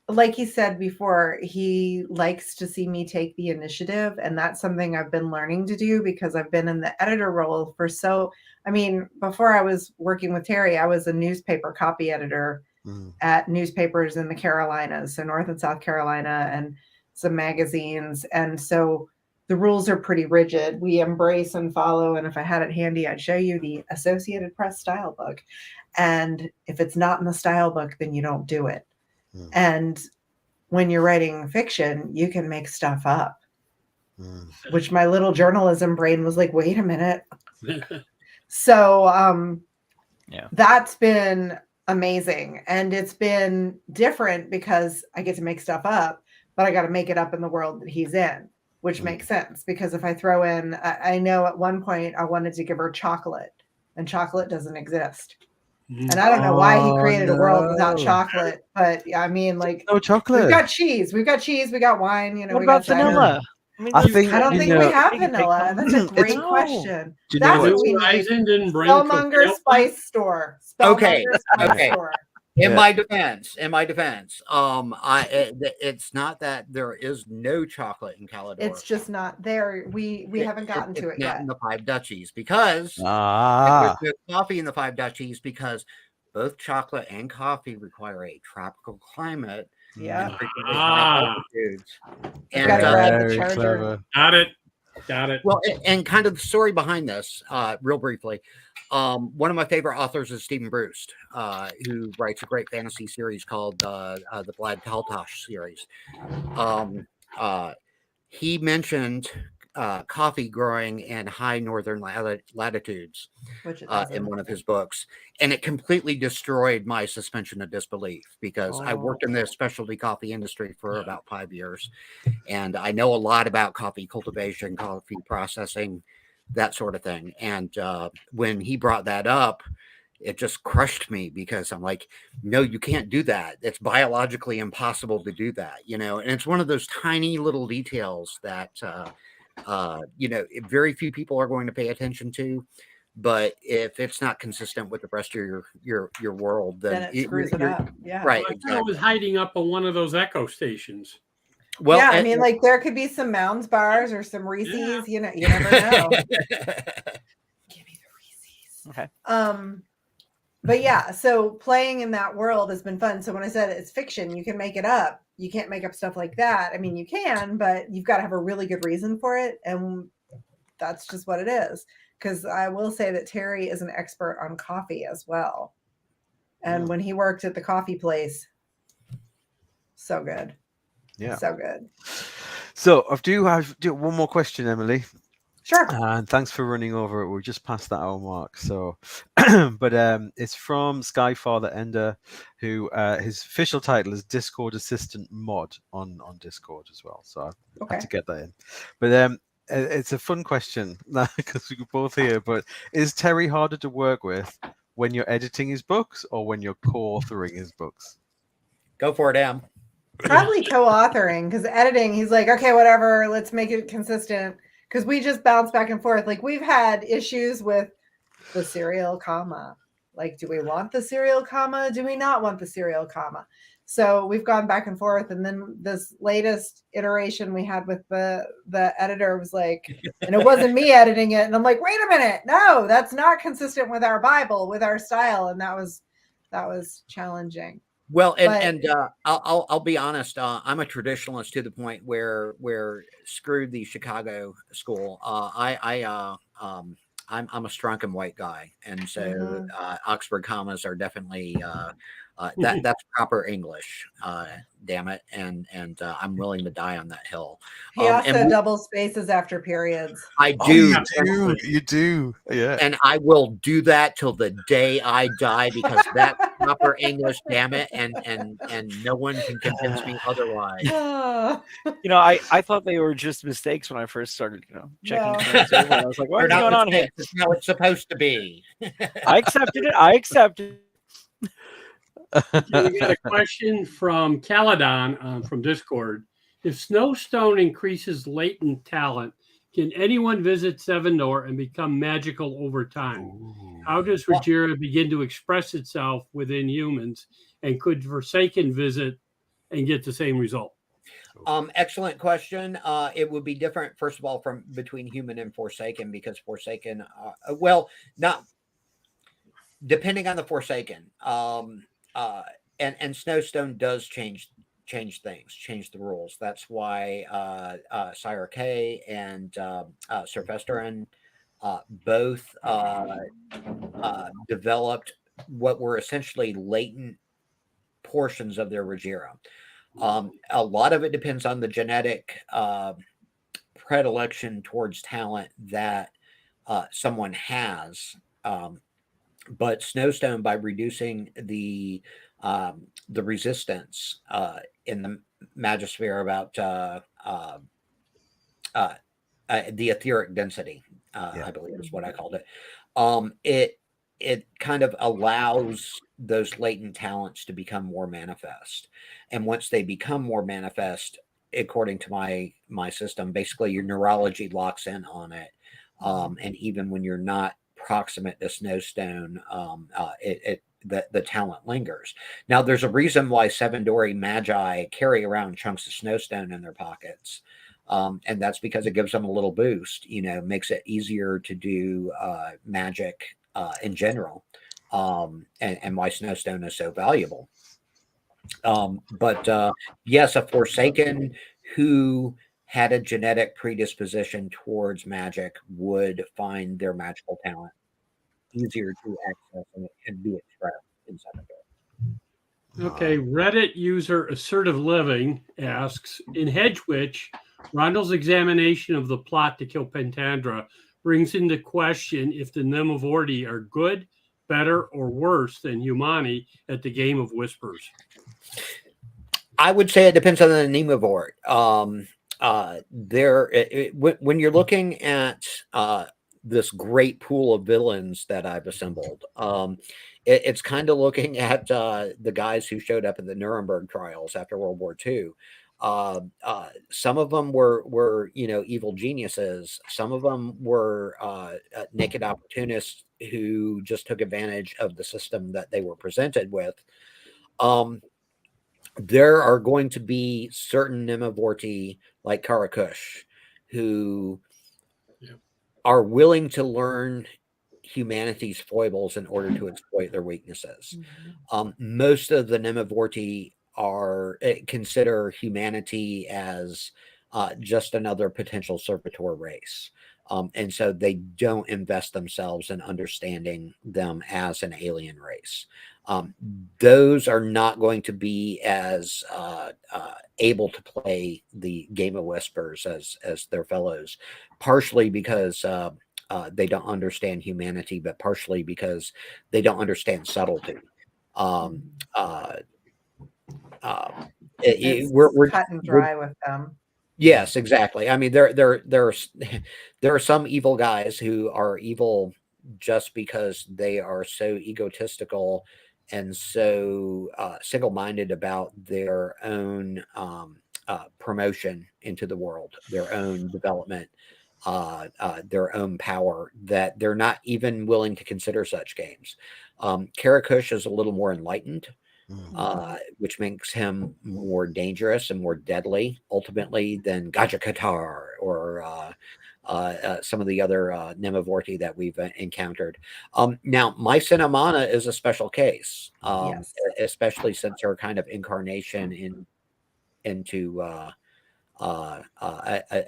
Like he said before, he likes to see me take the initiative. And that's something I've been learning to do because I've been in the editor role for before I was working with Terry, I was a newspaper copy editor at newspapers in the Carolinas, so North and South Carolina, and some magazines. And so the rules are pretty rigid. We embrace and follow. And if I had it handy, I'd show you the Associated Press style book. And if it's not in the style book, then you don't do it. And when you're writing fiction, you can make stuff up, which my little journalism brain was like, wait a minute. So that's been amazing. And it's been different because I get to make stuff up, but I got to make it up in the world that he's in, which makes sense. Because if I throw in, I know at one point I wanted to give her chocolate, and chocolate doesn't exist. And I don't know why he created a world without chocolate, but I mean, like, no chocolate. We've got cheese, we got wine. You know, what about vanilla? I don't think we have vanilla. That's a great question. That's what we need. Spellmonger Spice Store. Spellmonger Spice Store. In my defense, it's not that there is no chocolate in Calidor. It's just not there. We haven't gotten to it yet. In the 5 duchies, because there's coffee in the 5 duchies, because both chocolate and coffee require a tropical climate. Yeah. And gotta grab the charger. Got it. Well, and kind of the story behind this, real briefly. One of my favorite authors is Stephen Bruce, who writes a great fantasy series called the Vlad Kaltosh series. He mentioned coffee growing in high northern latitudes in one of his books, and it completely destroyed my suspension of disbelief, because I worked in the specialty coffee industry for about 5 years, and I know a lot about coffee cultivation, coffee processing, that sort of thing. And when he brought that up, it just crushed me, because I'm like, no, you can't do that. It's biologically impossible to do that, you know. And it's one of those tiny little details that very few people are going to pay attention to. But if it's not consistent with the rest of your world, then then it screws it up. Yeah. right. I thought it was hiding up on one of those echo stations. Well, yeah, I mean, like there could be some Mounds bars or some Reese's. You know, you never know. Give me the Reese's. Okay. But yeah, so playing in that world has been fun. So when I said it's fiction, you can make it up. You can't make up stuff like that. I mean, you can, but you've got to have a really good reason for it, and that's just what it is. Because I will say that Terry is an expert on coffee as well, and when he worked at the coffee place, so good. Yeah, so good. So I do have one more question, Emily. Sure. And thanks for running over it. We're just past that hour mark. So, but it's from Skyfather Ender, who his official title is Discord Assistant Mod on Discord as well. So I had to get that in. But it's a fun question because we both here. But is Terry harder to work with when you're editing his books or when you're co-authoring his books? Go for it, Em. Probably co-authoring, because editing, he's like, okay, whatever, let's make it consistent. Because we just bounce back and forth. Like we've had issues with the serial comma. Like, do we want the serial comma? Do we not want the serial comma? So we've gone back and forth. And then this latest iteration we had with the editor was like, and it wasn't me editing it. And I'm like, wait a minute, no, that's not consistent with our Bible, with our style. And that was challenging. Well, I'll be honest. I'm a traditionalist to the point where screw the Chicago school. I'm a Strunken white guy, and so Oxford commas are definitely that's proper English. Damn it, and I'm willing to die on that hill. He also double spaces after periods. I do. You do. Yeah. And I will do that till the day I die because that's proper English, damn it, and no one can convince me otherwise. You know, I thought they were just mistakes when I first started, checking things over. I was like, what's going on here? It's how it's supposed to be. I accepted it. I accepted it. Okay, we got a question from Caladon from Discord. If Snowstone increases latent talent, can anyone visit Seven Door and become magical over time? Ooh. How does Regira begin to express itself within humans? And could Forsaken visit and get the same result? Excellent question. It would be different, first of all, from between human and Forsaken, because Forsaken, not depending on the Forsaken. And Snowstone does change things, change the rules. That's why Sire K and Sylvesterin both developed what were essentially latent portions of their Regira. A lot of it depends on the genetic predilection towards talent that someone has. But Snowstone, by reducing the resistance in the Magisphere about the etheric density, I believe is what I called it. It kind of allows those latent talents to become more manifest, and once they become more manifest, according to my system, basically your neurology locks in on it, and even when you're not proximate to Snowstone, the talent lingers. Now, there's a reason why Seven-Dory Magi carry around chunks of Snowstone in their pockets, and that's because it gives them a little boost. Makes it easier to do magic in general, and why Snowstone is so valuable. But yes, a Forsaken who had a genetic predisposition towards magic would find their magical talent easier to access and be expressed inside of it. Okay, Reddit user Assertive Living asks, in Hedgewitch, Rondel's examination of the plot to kill Pentandra brings into question if the Nemovorti are good, better, or worse than Humani at the Game of Whispers. I would say it depends on the Nemavort. When you're looking at this great pool of villains that I've assembled, it's kind of looking at the guys who showed up at the Nuremberg trials after World War II. Some of them were evil geniuses. Some of them were naked opportunists who just took advantage of the system that they were presented with. There are going to be certain Nemavorti like Karakush who are willing to learn humanity's foibles in order to exploit their weaknesses. Most of the Nemavorti consider humanity as just another potential servitor race. And so they don't invest themselves in understanding them as an alien race. Those are not going to be as able to play the Game of Whispers as their fellows, partially because they don't understand humanity, but partially because they don't understand subtlety. We're cut and dry with them. Yes, exactly. I mean, there are some evil guys who are evil just because they are so egotistical and so single-minded about their own promotion into the world, their own development, their own power, that they're not even willing to consider such games. Karakush is a little more enlightened, which makes him more dangerous and more deadly ultimately than Gaja Qatar or some of the other Nemavorti that we've encountered. Now, my Cinnamona is a special case, especially since her kind of incarnation into a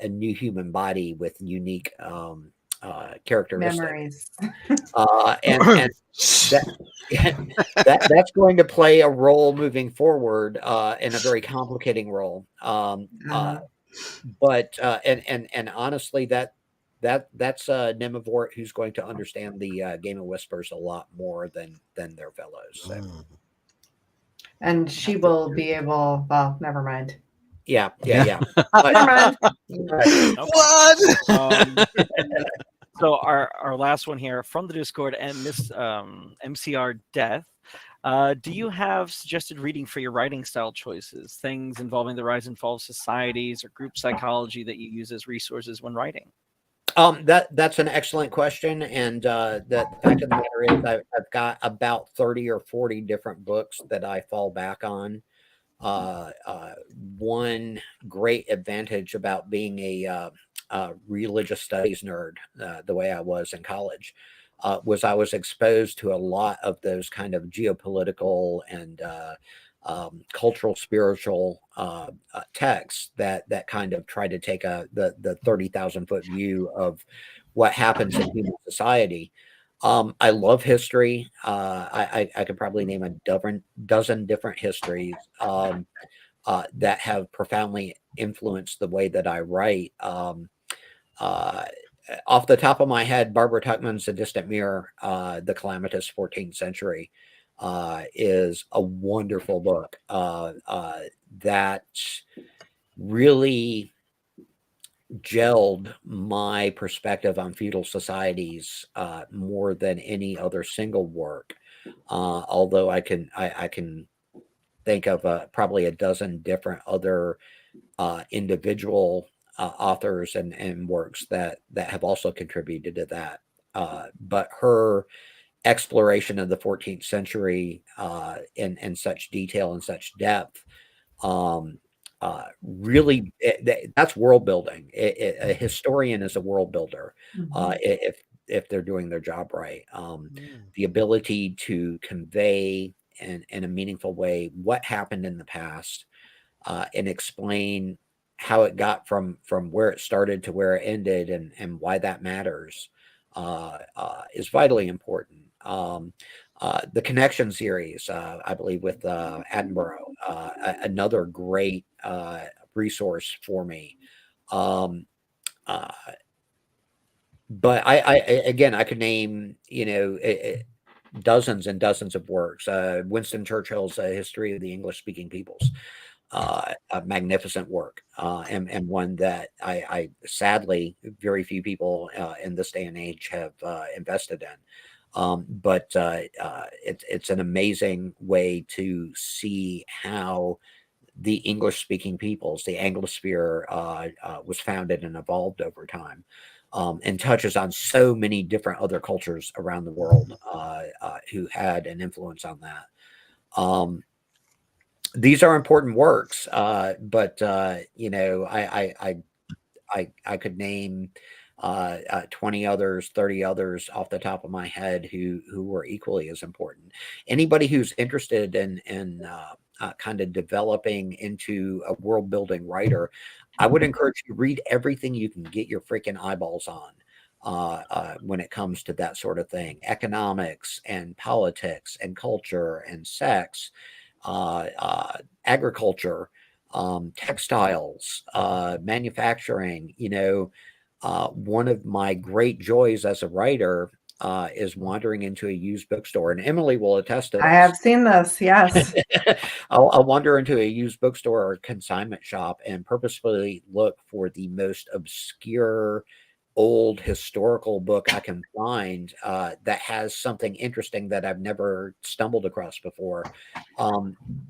new human body with unique characteristics. Memories. And that's going to play a role moving forward in a very complicating role. But honestly, that's a Nemavort who's going to understand the Game of Whispers a lot more than their fellows. So. And she will be able. Well, never mind. Yeah. Never mind. What? So our last one here from the Discord, and Miss MCR Death. Do you have suggested reading for your writing style choices? Things involving the rise and fall of societies or group psychology that you use as resources when writing? That's an excellent question, and the fact of the matter is, I've got about 30 or 40 different books that I fall back on. One great advantage about being a religious studies nerd, the way I was in college, was I was exposed to a lot of those kind of geopolitical and cultural, spiritual texts that kind of try to take the 30,000-foot view of what happens in human society. I love history. I could probably name a dozen different histories that have profoundly influenced the way that I write. Off the top of my head, Barbara Tuchman's The Distant Mirror, The Calamitous 14th Century, is a wonderful book that really gelled my perspective on feudal societies more than any other single work. Although I can think of probably a dozen different other individual authors and works that have also contributed to that. But her exploration of the 14th century in such detail and such depth really, that's world building. A historian is a world builder if they're doing their job right. The ability to convey in a meaningful way what happened in the past and explain how it got from where it started to where it ended and why that matters is vitally important. The Connection series, I believe, with Attenborough, another great resource for me. But I could name, dozens and dozens of works. Winston Churchill's History of the English-Speaking Peoples, a magnificent work, and one that I sadly very few people in this day and age have invested in. But it's an amazing way to see how the English-speaking peoples. The Anglosphere was founded and evolved over time, and touches on so many different other cultures around the world who had an influence on that. These are important works, but you know, I could name 20 others, 30 others off the top of my head who were equally as important. Anybody who's interested in kind of developing into a world building writer, I would encourage you to read everything you can get your freaking eyeballs on when it comes to that sort of thing. Economics and politics and culture and sex, agriculture, textiles, manufacturing. You know, one of my great joys as a writer is wandering into a used bookstore, and Emily will attest to this. I have seen this, yes. I'll wander into a used bookstore or consignment shop and purposefully look for the most obscure old historical book I can find that has something interesting that I've never stumbled across before,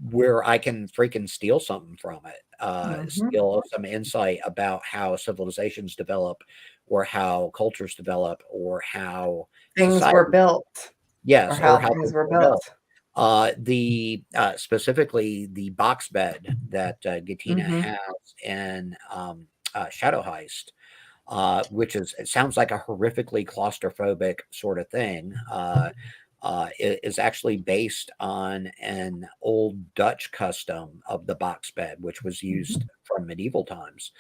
where I can freaking steal something from it, steal some insight about how civilizations develop, or how cultures develop, or how things were built. Yes, or how things were built. Specifically the box bed that Gatina has in Shadowheist, which it sounds like a horrifically claustrophobic sort of thing, is actually based on an old Dutch custom of the box bed, which was used from medieval times,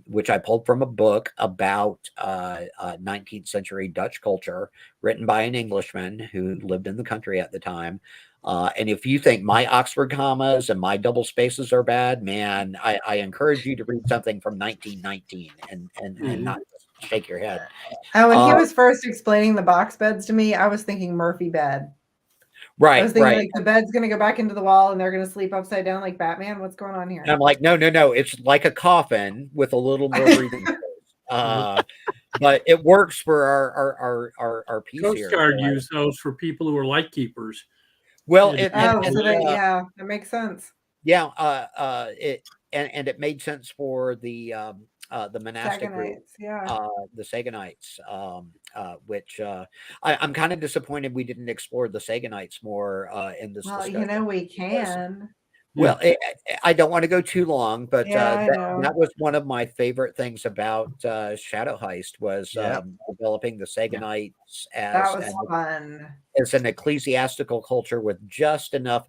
which I pulled from a book about 19th century Dutch culture written by an Englishman who lived in the country at the time. And if you think my Oxford commas and my double spaces are bad, man, I encourage you to read something from 1919 and not just shake your head. When he was first explaining the box beds to me, I was thinking Murphy bed. Right. I was thinking like the bed's going to go back into the wall and they're going to sleep upside down like Batman. What's going on here? And I'm like, no. It's like a coffin with a little more breathing space. But it works for our piece Coast here. Guard use those for people who are light keepers. Well, that makes sense. Yeah, it made sense for the monastic group, the Sagonites, which I'm kind of disappointed we didn't explore the Sagonites more in this discussion. You know, we can. Well, I don't want to go too long, but that was one of my favorite things about Shadowheist was developing the Sagonites as an ecclesiastical culture with just enough.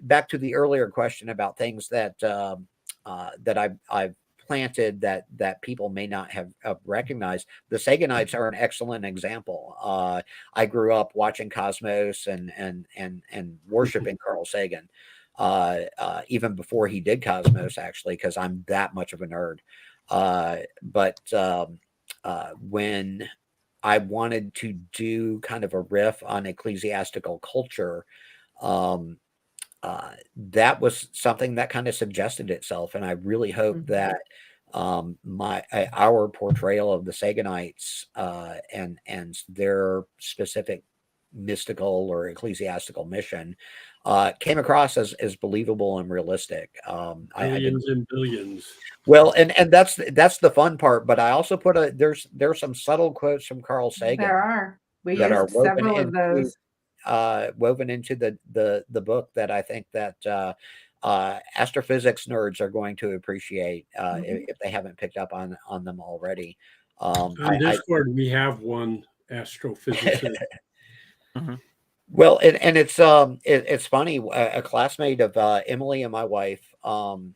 Back to the earlier question about things that I've planted that people may not have recognized. The Sagonites are an excellent example. I grew up watching Cosmos and worshiping Carl Sagan. Even before he did Cosmos, actually, because I'm that much of a nerd. But when I wanted to do kind of a riff on ecclesiastical culture, that was something that kind of suggested itself. And I really hope that our portrayal of the Sagonites and their specific mystical or ecclesiastical mission came across as believable and realistic. Billions and billions. Well, and that's the fun part. But I also put there's some subtle quotes from Carl Sagan. There are. We used several of those woven into the book that I think that astrophysics nerds are going to appreciate if they haven't picked up on them already. On Discord, we have one astrophysicist. Well, and it's funny. A classmate of Emily and my wife, Michael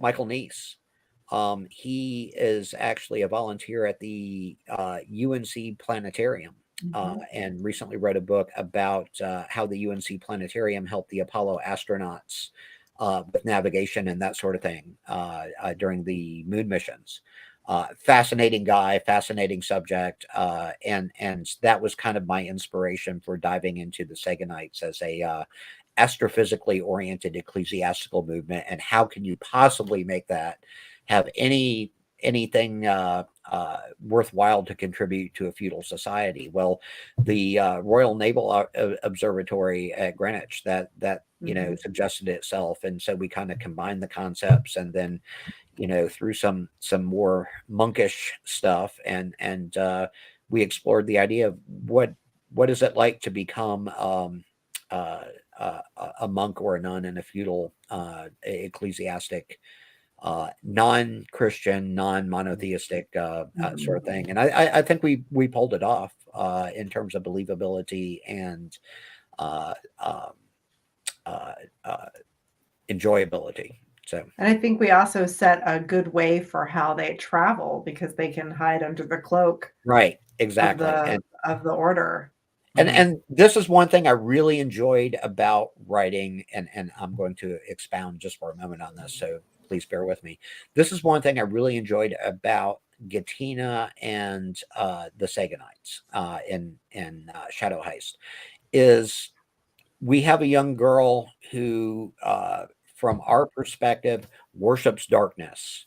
Neese, he is actually a volunteer at the UNC Planetarium, and recently wrote a book about how the UNC Planetarium helped the Apollo astronauts with navigation and that sort of thing during the moon missions. Fascinating guy, fascinating subject, and that was kind of my inspiration for diving into the Sagonites as a astrophysically oriented ecclesiastical movement. And how can you possibly make that have any anything worthwhile to contribute to a feudal society? Well, the Royal Naval Observatory at Greenwich that suggested itself, and so we kind of combined the concepts, and then through some more monkish stuff, and we explored the idea of what is it like to become a monk or a nun in a feudal ecclesiastic, non-Christian, non-monotheistic sort of thing. And I think we pulled it off in terms of believability and enjoyability. So, and I think we also set a good way for how they travel, because they can hide under the cloak, right? Exactly, of the order. And this is one thing I really enjoyed about writing, and I'm going to expound just for a moment on this, so please bear with me. This is one thing I really enjoyed about Gatina and the Saganites in Shadowheist, is we have a young girl who, from our perspective, worships darkness,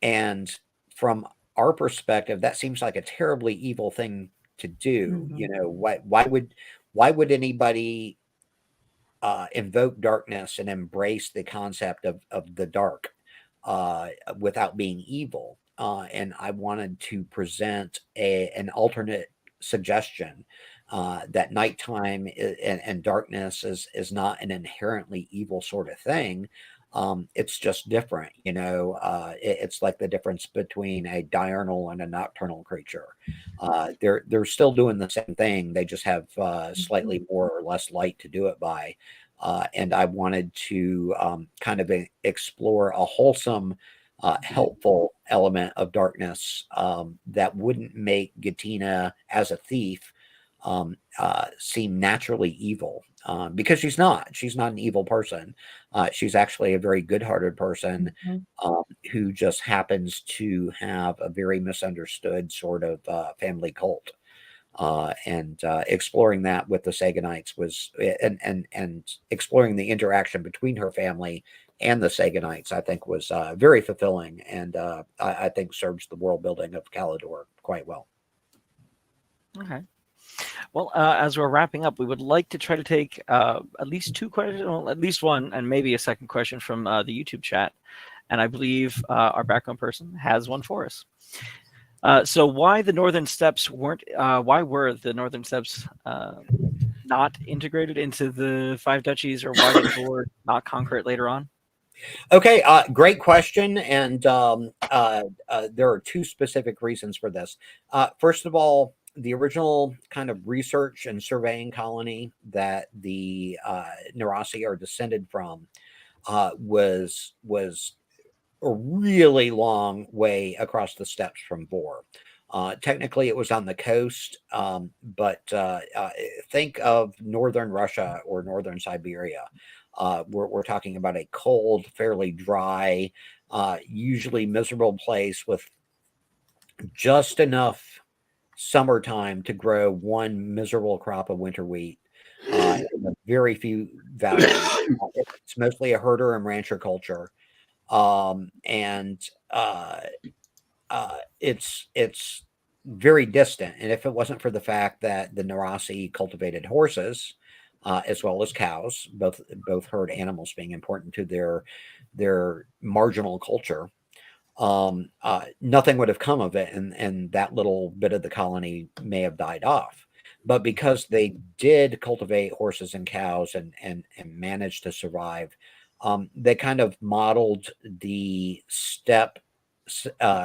and from our perspective, that seems like a terribly evil thing to do. Why would anybody invoke darkness and embrace the concept of the dark without being evil? And I wanted to present an alternate suggestion that nighttime and darkness is not an inherently evil sort of thing. It's just different, it's like the difference between a diurnal and a nocturnal creature. They're still doing the same thing. They just have slightly more or less light to do it by. And I wanted to kind of explore a wholesome, helpful element of darkness that wouldn't make Gatina as a thief seem naturally evil, because she's not an evil person. She's actually a very good-hearted person who just happens to have a very misunderstood sort of family cult. And exploring that with the Saganites was, and exploring the interaction between her family and the Saganites, I think was very fulfilling, and I think serves the world building of Calidor quite well. Okay. Well, as we're wrapping up, we would like to try to take at least two questions, well, at least one, and maybe a second question from the YouTube chat. And I believe our background person has one for us. So why the Northern Steppes why were the Northern Steppes not integrated into the Five Duchies, or why did Vor not conquer it later on? Okay, great question. And there are two specific reasons for this. First of all, the original kind of research and surveying colony that the Narasi are descended from was a really long way across the steppes from Vor. Technically, it was on the coast, but think of northern Russia or northern Siberia. We're talking about a cold, fairly dry, usually miserable place with just enough summertime to grow one miserable crop of winter wheat. Very few valleys. It's mostly a herder and rancher culture. And it's very distant. And if it wasn't for the fact that the Narasi cultivated horses as well as cows, both herd animals being important to their marginal culture, nothing would have come of it, and that little bit of the colony may have died off. But because they did cultivate horses and cows and managed to survive, they kind of modeled the steppe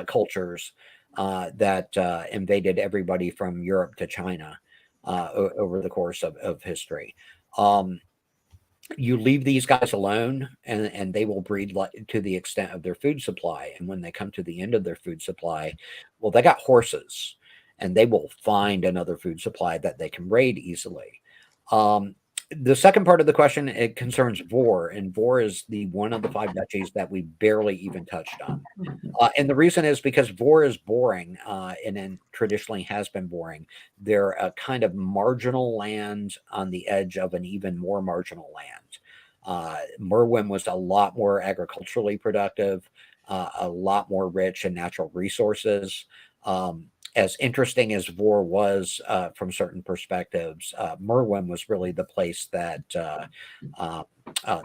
cultures that invaded everybody from Europe to China over the course of history. You leave these guys alone, and they will breed to the extent of their food supply. And when they come to the end of their food supply, well, they got horses, and they will find another food supply that they can raid easily. The second part of the question, it concerns Vor, and Vor is the one of the five duchies that we barely even touched on. And the reason is because Vor is boring, and traditionally has been boring. They're a kind of marginal land on the edge of an even more marginal land. Merwin was a lot more agriculturally productive. a lot more rich in natural resources. As interesting as Vor was from certain perspectives, Merwin was really the place that the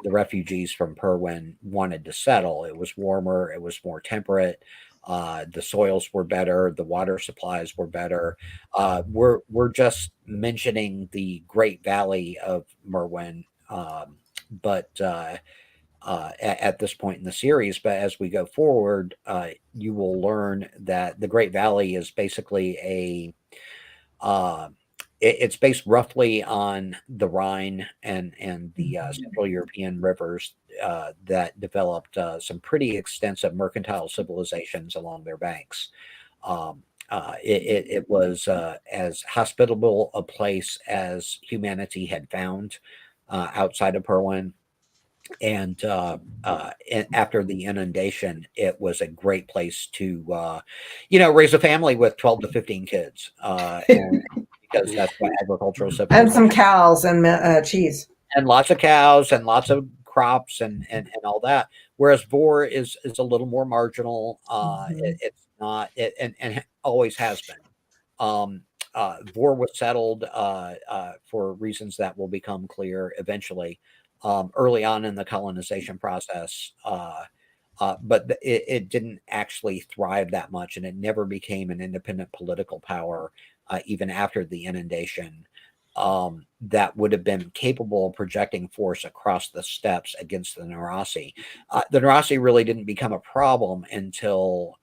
refugees from Perwin wanted to settle. It was warmer, it was more temperate. The soils were better, the water supplies were better. We're just mentioning the Great Valley of Merwin, but at this point in the series. But as we go forward, you will learn that the Great Valley is basically it's based roughly on the Rhine and the Central European rivers that developed some pretty extensive mercantile civilizations along their banks. It was as hospitable a place as humanity had found outside of Perwin. And after the inundation, it was a great place to, raise a family with 12 to 15 kids, because that's what agricultural And civilization. some cows and cheese. And lots of cows and lots of crops and all that. Whereas Vor is a little more marginal. It's not, and always has been. Vor was settled for reasons that will become clear eventually. Early on in the colonization process, but it didn't actually thrive that much, and it never became an independent political power, even after the inundation, that would have been capable of projecting force across the steppes against the Narasi. The Narasi really didn't become a problem until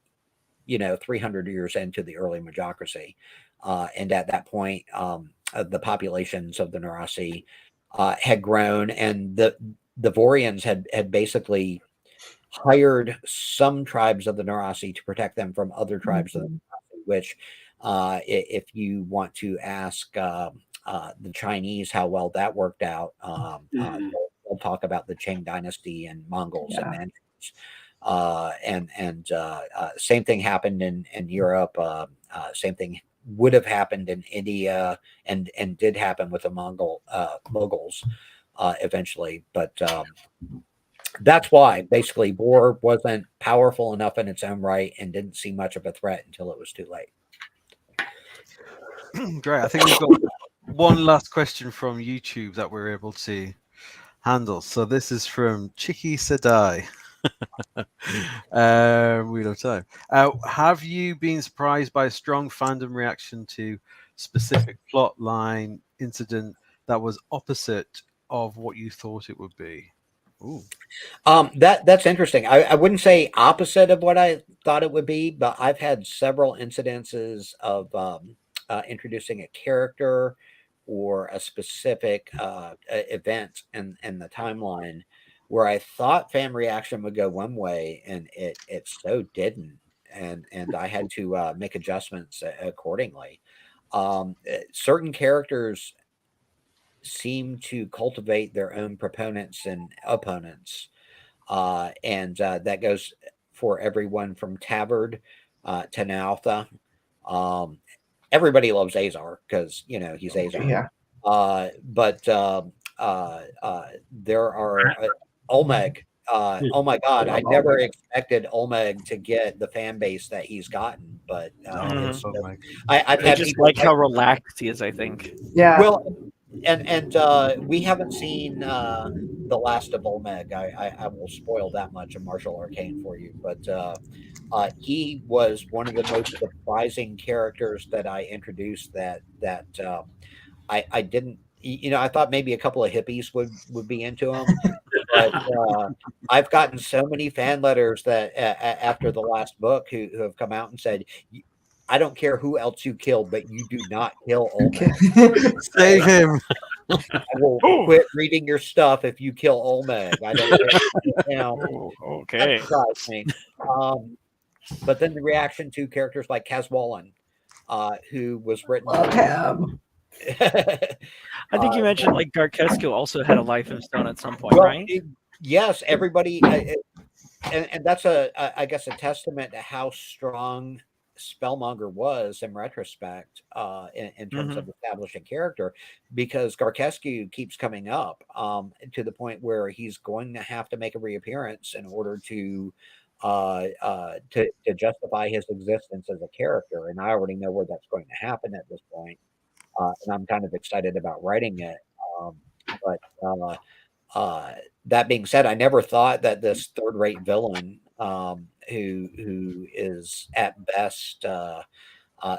300 years into the early Majocracy, and at that point, the populations of the Narasi had grown, and the Vorians had basically hired some tribes of the Narasi to protect them from other tribes of the Narasi, which, if you want to ask the Chinese how well that worked out, they'll talk about the Qing dynasty and Mongols and Manchus. Same thing happened in Europe. Same thing would have happened in India, and did happen with the Mughals eventually. But that's why basically Vor wasn't powerful enough in its own right and didn't see much of a threat until it was too late. Great. I think we've got one last question from YouTube that we're able to handle. So this is from Chicky Sedai. Wheel of Time. Have you been surprised by a strong fandom reaction to specific plot line incident that was opposite of what you thought it would be? Ooh. That's interesting. I wouldn't say opposite of what I thought it would be, but I've had several incidences of introducing a character or a specific event in the timeline where I thought fan reaction would go one way, and it so didn't, and I had to make adjustments accordingly. Certain characters seem to cultivate their own proponents and opponents, and that goes for everyone from Tabard to Nautha. Everybody loves Azar because he's Azar. Yeah. But there are Olmec. Oh my God! I never expected Olmec to get the fan base that he's gotten, but I've I had just people like how relaxed he is. I think. Yeah. Well, and we haven't seen the last of Olmec. I will spoil that much of Marshal Arcane for you, but he was one of the most surprising characters that I introduced. That I didn't. I thought maybe a couple of hippies would be into him, but I've gotten so many fan letters that after the last book who have come out and said, I don't care who else you kill, but you do not kill Olmec. Save him. I will quit reading your stuff if you kill Olmec. I don't okay. That surprised me. But then the reaction to characters like Caswallen, who was written. Love him. I think you mentioned like Garkescu also had a life of his own at some point, right? Yes, everybody, and that's I guess a testament to how strong Spellmonger was in retrospect, in terms of establishing character, because Garkescu keeps coming up to the point where he's going to have to make a reappearance in order to to justify his existence as a character, and I already know where that's going to happen at this point, and I'm kind of excited about writing it. But that being said, I never thought that this third-rate villain, who is at best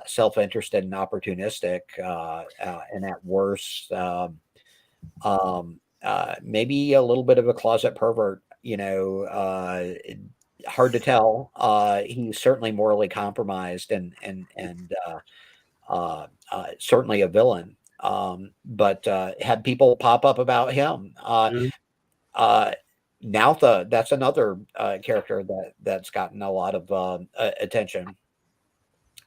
self-interested and opportunistic, and at worst, maybe a little bit of a closet pervert, hard to tell. He's certainly morally compromised and certainly a villain. But had people pop up about him. Nautha, that's another character that's gotten a lot of attention.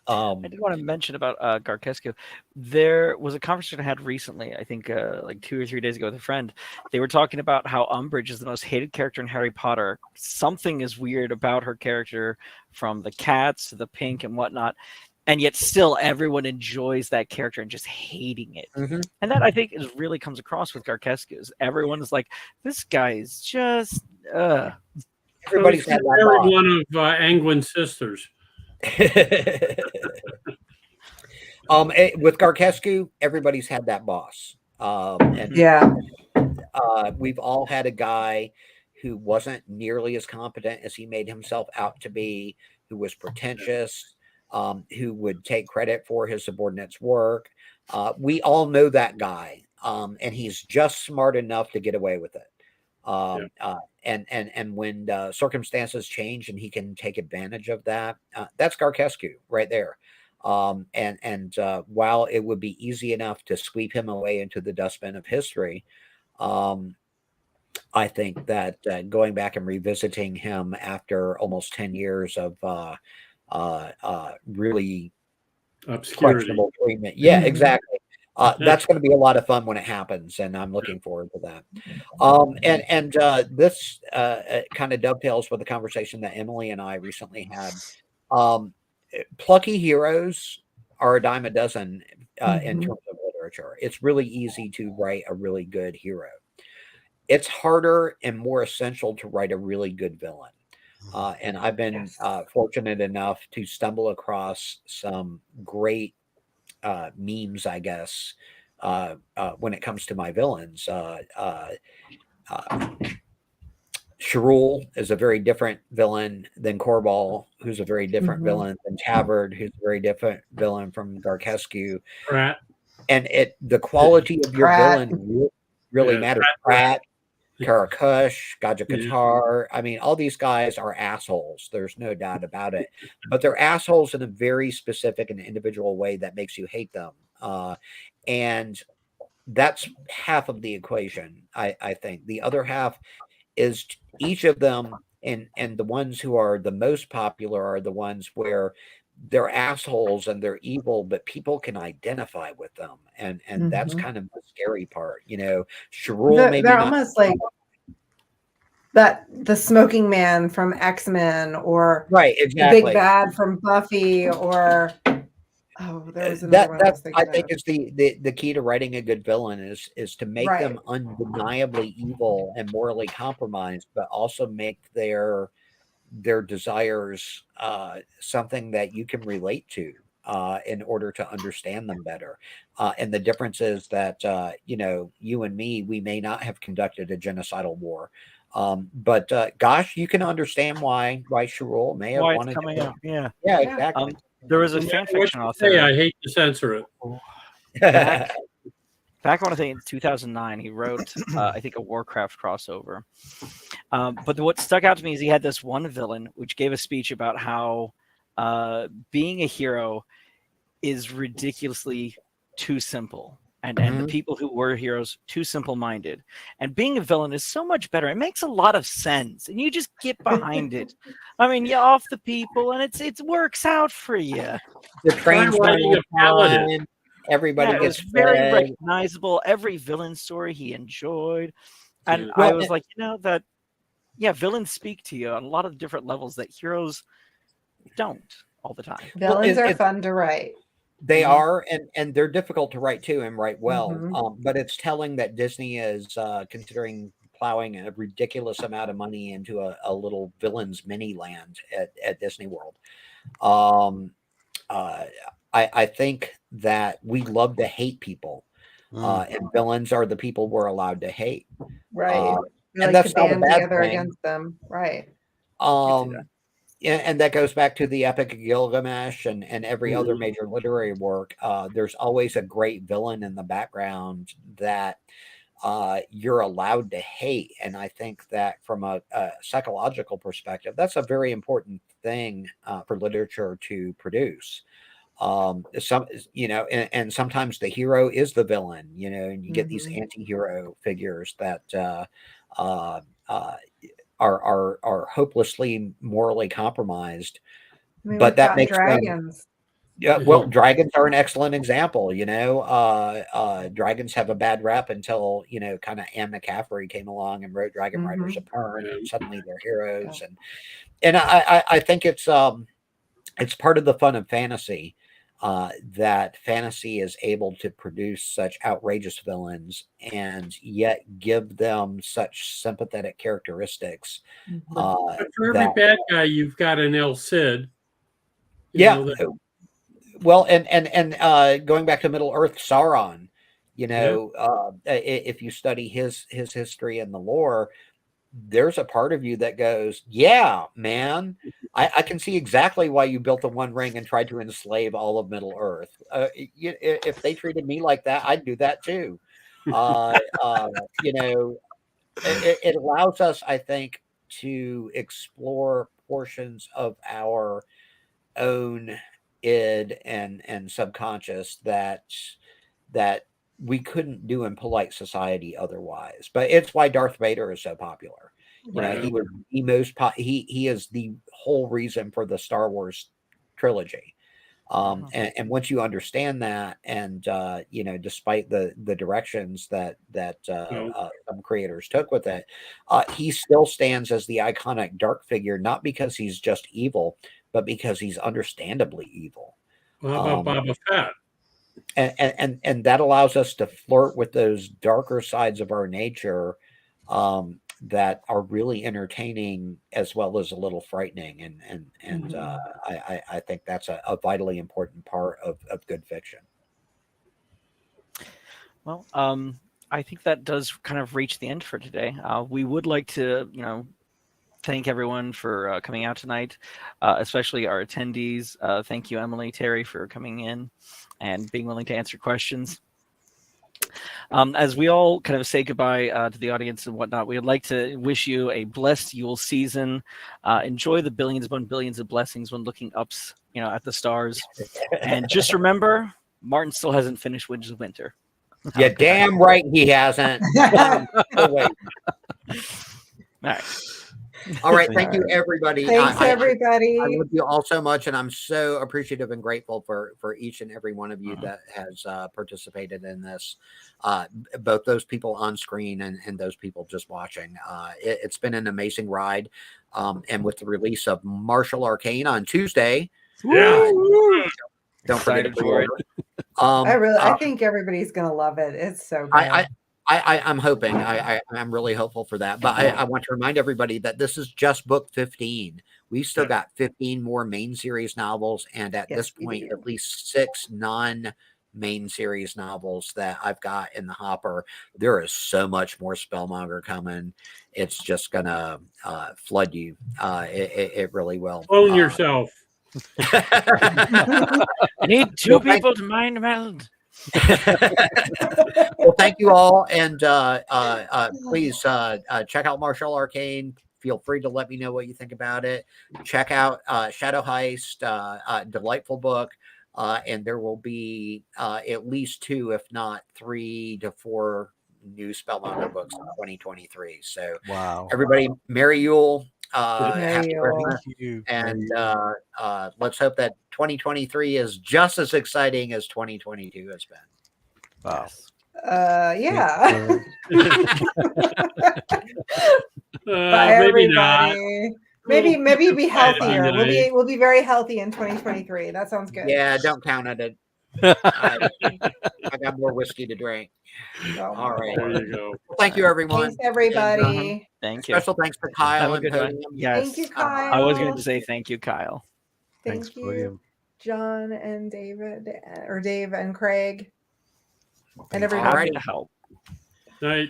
I did want to mention about Garkescu. There was a conversation I had recently, I think like 2 or 3 days ago with a friend. They were talking about how Umbridge is the most hated character in Harry Potter. Something is weird about her character, from the cats to the pink and whatnot. And yet still everyone enjoys that character and just hating it. Mm-hmm. And that, I think, really comes across with Garkescu. Everyone is like, this guy is just... Everybody's had that one of Angwin's sisters. With Garkescu, everybody's had that boss. We've all had a guy who wasn't nearly as competent as he made himself out to be, who was pretentious, who would take credit for his subordinates' work. We all know that guy, and he's just smart enough to get away with it. And when circumstances change and he can take advantage of that, that's Garkescu right there. And while it would be easy enough to sweep him away into the dustbin of history, I think that going back and revisiting him after almost 10 years of really questionable treatment. Yeah, exactly. That's going to be a lot of fun when it happens, and I'm looking forward to that. And this kind of dovetails with the conversation that Emily and I recently had. Plucky heroes are a dime a dozen in terms of literature. It's really easy to write a really good hero. It's harder and more essential to write a really good villain. And I've been fortunate enough to stumble across some great memes, I guess, when it comes to my villains. Shrul is a very different villain than Corball, who's a very different villain than Tavard, who's a very different villain from Garkescu. Pratt. And the quality of your villain really matters. Pratt, Karakush, Gaja Qatar. I mean, all these guys are assholes. There's no doubt about it. But they're assholes in a very specific and individual way that makes you hate them. And that's half of the equation, I think. The other half is each of them, and the ones who are the most popular are the ones where they're assholes and they're evil, but people can identify with them, and that's kind of the scary part, Shrul, maybe they're not. Almost like that the smoking man from X-Men, or exactly, the big bad from Buffy, or there was another one I think is the key to writing a good villain is to make them undeniably evil and morally compromised, but also make their desires something that you can relate to in order to understand them better. And the difference is that you and me, we may not have conducted a genocidal war, but gosh, you can understand why Shrul may have wanted coming to. up. Yeah, exactly. There was a fan fiction author. I hate to censor it. Back I want to say in 2009, he wrote, I think, a Warcraft crossover. But what stuck out to me is he had this one villain which gave a speech about how being a hero is ridiculously too simple. And the people who were heroes, too simple-minded. And being a villain is so much better. It makes a lot of sense. And you just get behind it. I mean, you're off the people, and it works out for you. The train's running a paladin. Everybody gets very recognizable. Every villain story he enjoyed. And I was like, villains speak to you on a lot of different levels that heroes don't all the time. Villains are fun to write. They are, and they're difficult to write too, and write well. But it's telling that Disney is considering plowing a ridiculous amount of money into a little villains mini land at Disney World. I think that we love to hate people, and villains are the people we're allowed to hate. Right. And Like that's to not a band bad together thing. against them. Right. And that goes back to the Epic of Gilgamesh and every other major literary work. There's always a great villain in the background that you're allowed to hate. And I think that from a psychological perspective, that's a very important thing for literature to produce. And sometimes the hero is the villain, and you get these anti-hero figures that are hopelessly morally compromised. I mean, But that makes dragons. them, yeah, well, dragons are an excellent example. Dragons have a bad rep until kind of Anne McCaffrey came along and wrote Dragon Riders of Pern, and suddenly they're heroes. And I think it's part of the fun of fantasy, that fantasy is able to produce such outrageous villains and yet give them such sympathetic characteristics. But for every bad guy, you've got an El Cid. Well, and going back to Middle Earth, Sauron, if you study his history and the lore, there's a part of you that goes, yeah, man, I can see exactly why you built the One Ring and tried to enslave all of Middle Earth. If they treated me like that, I'd do that too. It allows us, I think, to explore portions of our own id and subconscious that we couldn't do in polite society otherwise. But it's why Darth Vader is so popular. He was the most he is the whole reason for the Star Wars trilogy. And once you understand that, and despite the directions that some creators took with it, he still stands as the iconic dark figure, not because he's just evil, but because he's understandably evil. Well, how about Boba Fett? And that allows us to flirt with those darker sides of our nature that are really entertaining as well as a little frightening. And I think that's a vitally important part of good fiction. Well, I think that does kind of reach the end for today. We would like to, thank everyone for coming out tonight, especially our attendees. Thank you, Emily, Terry, for coming in and being willing to answer questions. As we all kind of say goodbye to the audience and whatnot, we would like to wish you a blessed Yule season. Enjoy the billions upon billions of blessings when looking up, at the stars. And just remember, Martin still hasn't finished Winds of Winter. Yeah, damn right he hasn't. Oh, wait. All right. Thank you, everybody. Thanks, everybody. I love you all so much, and I'm so appreciative and grateful for each and every one of you that has participated in this, both those people on screen and those people just watching. It's been an amazing ride, and with the release of Marshal Arcane on Tuesday, don't forget to pre-order. I think everybody's gonna love it. It's so good. I'm hoping. I'm really hopeful for that. But I want to remind everybody that this is just book 15. We've still got 15 more main series novels, and at this point, at least 6 non-main series novels that I've got in the hopper. There is so much more Spellmonger coming. It's just gonna flood you. It really will. Own yourself. I need 2 people to mind meld. Well, thank you all, and please check out Marshal Arcane. Feel free to let me know what you think about it. Check out Shadowheist, delightful book, and there will be at least 2, if not 3 to 4 new Spellmonger books in 2023. So, wow, everybody, Merry Yule. Merry Yule. And let's hope that 2023 is just as exciting as 2022 has been. Wow. Yeah. Bye, maybe not. everybody. Maybe be healthier. We'll be very healthy in 2023. That sounds good. Yeah, don't count on it. I got more whiskey to drink. All right. There you go. Well, thank you, everyone. Thanks, everybody. Thank you. Special thanks to Kyle Have a and good one. Podium. Yes. Thank you, Kyle. I was going to say thank you, Kyle. Thanks, Thank you, William. John and David, or Dave and Craig, and Happy everybody. to help. Night.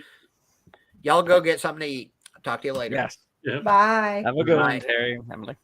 Y'all go get something to eat. Talk to you later. Yes. Yep. Bye. Have a good one, Bye. Terry, Emily.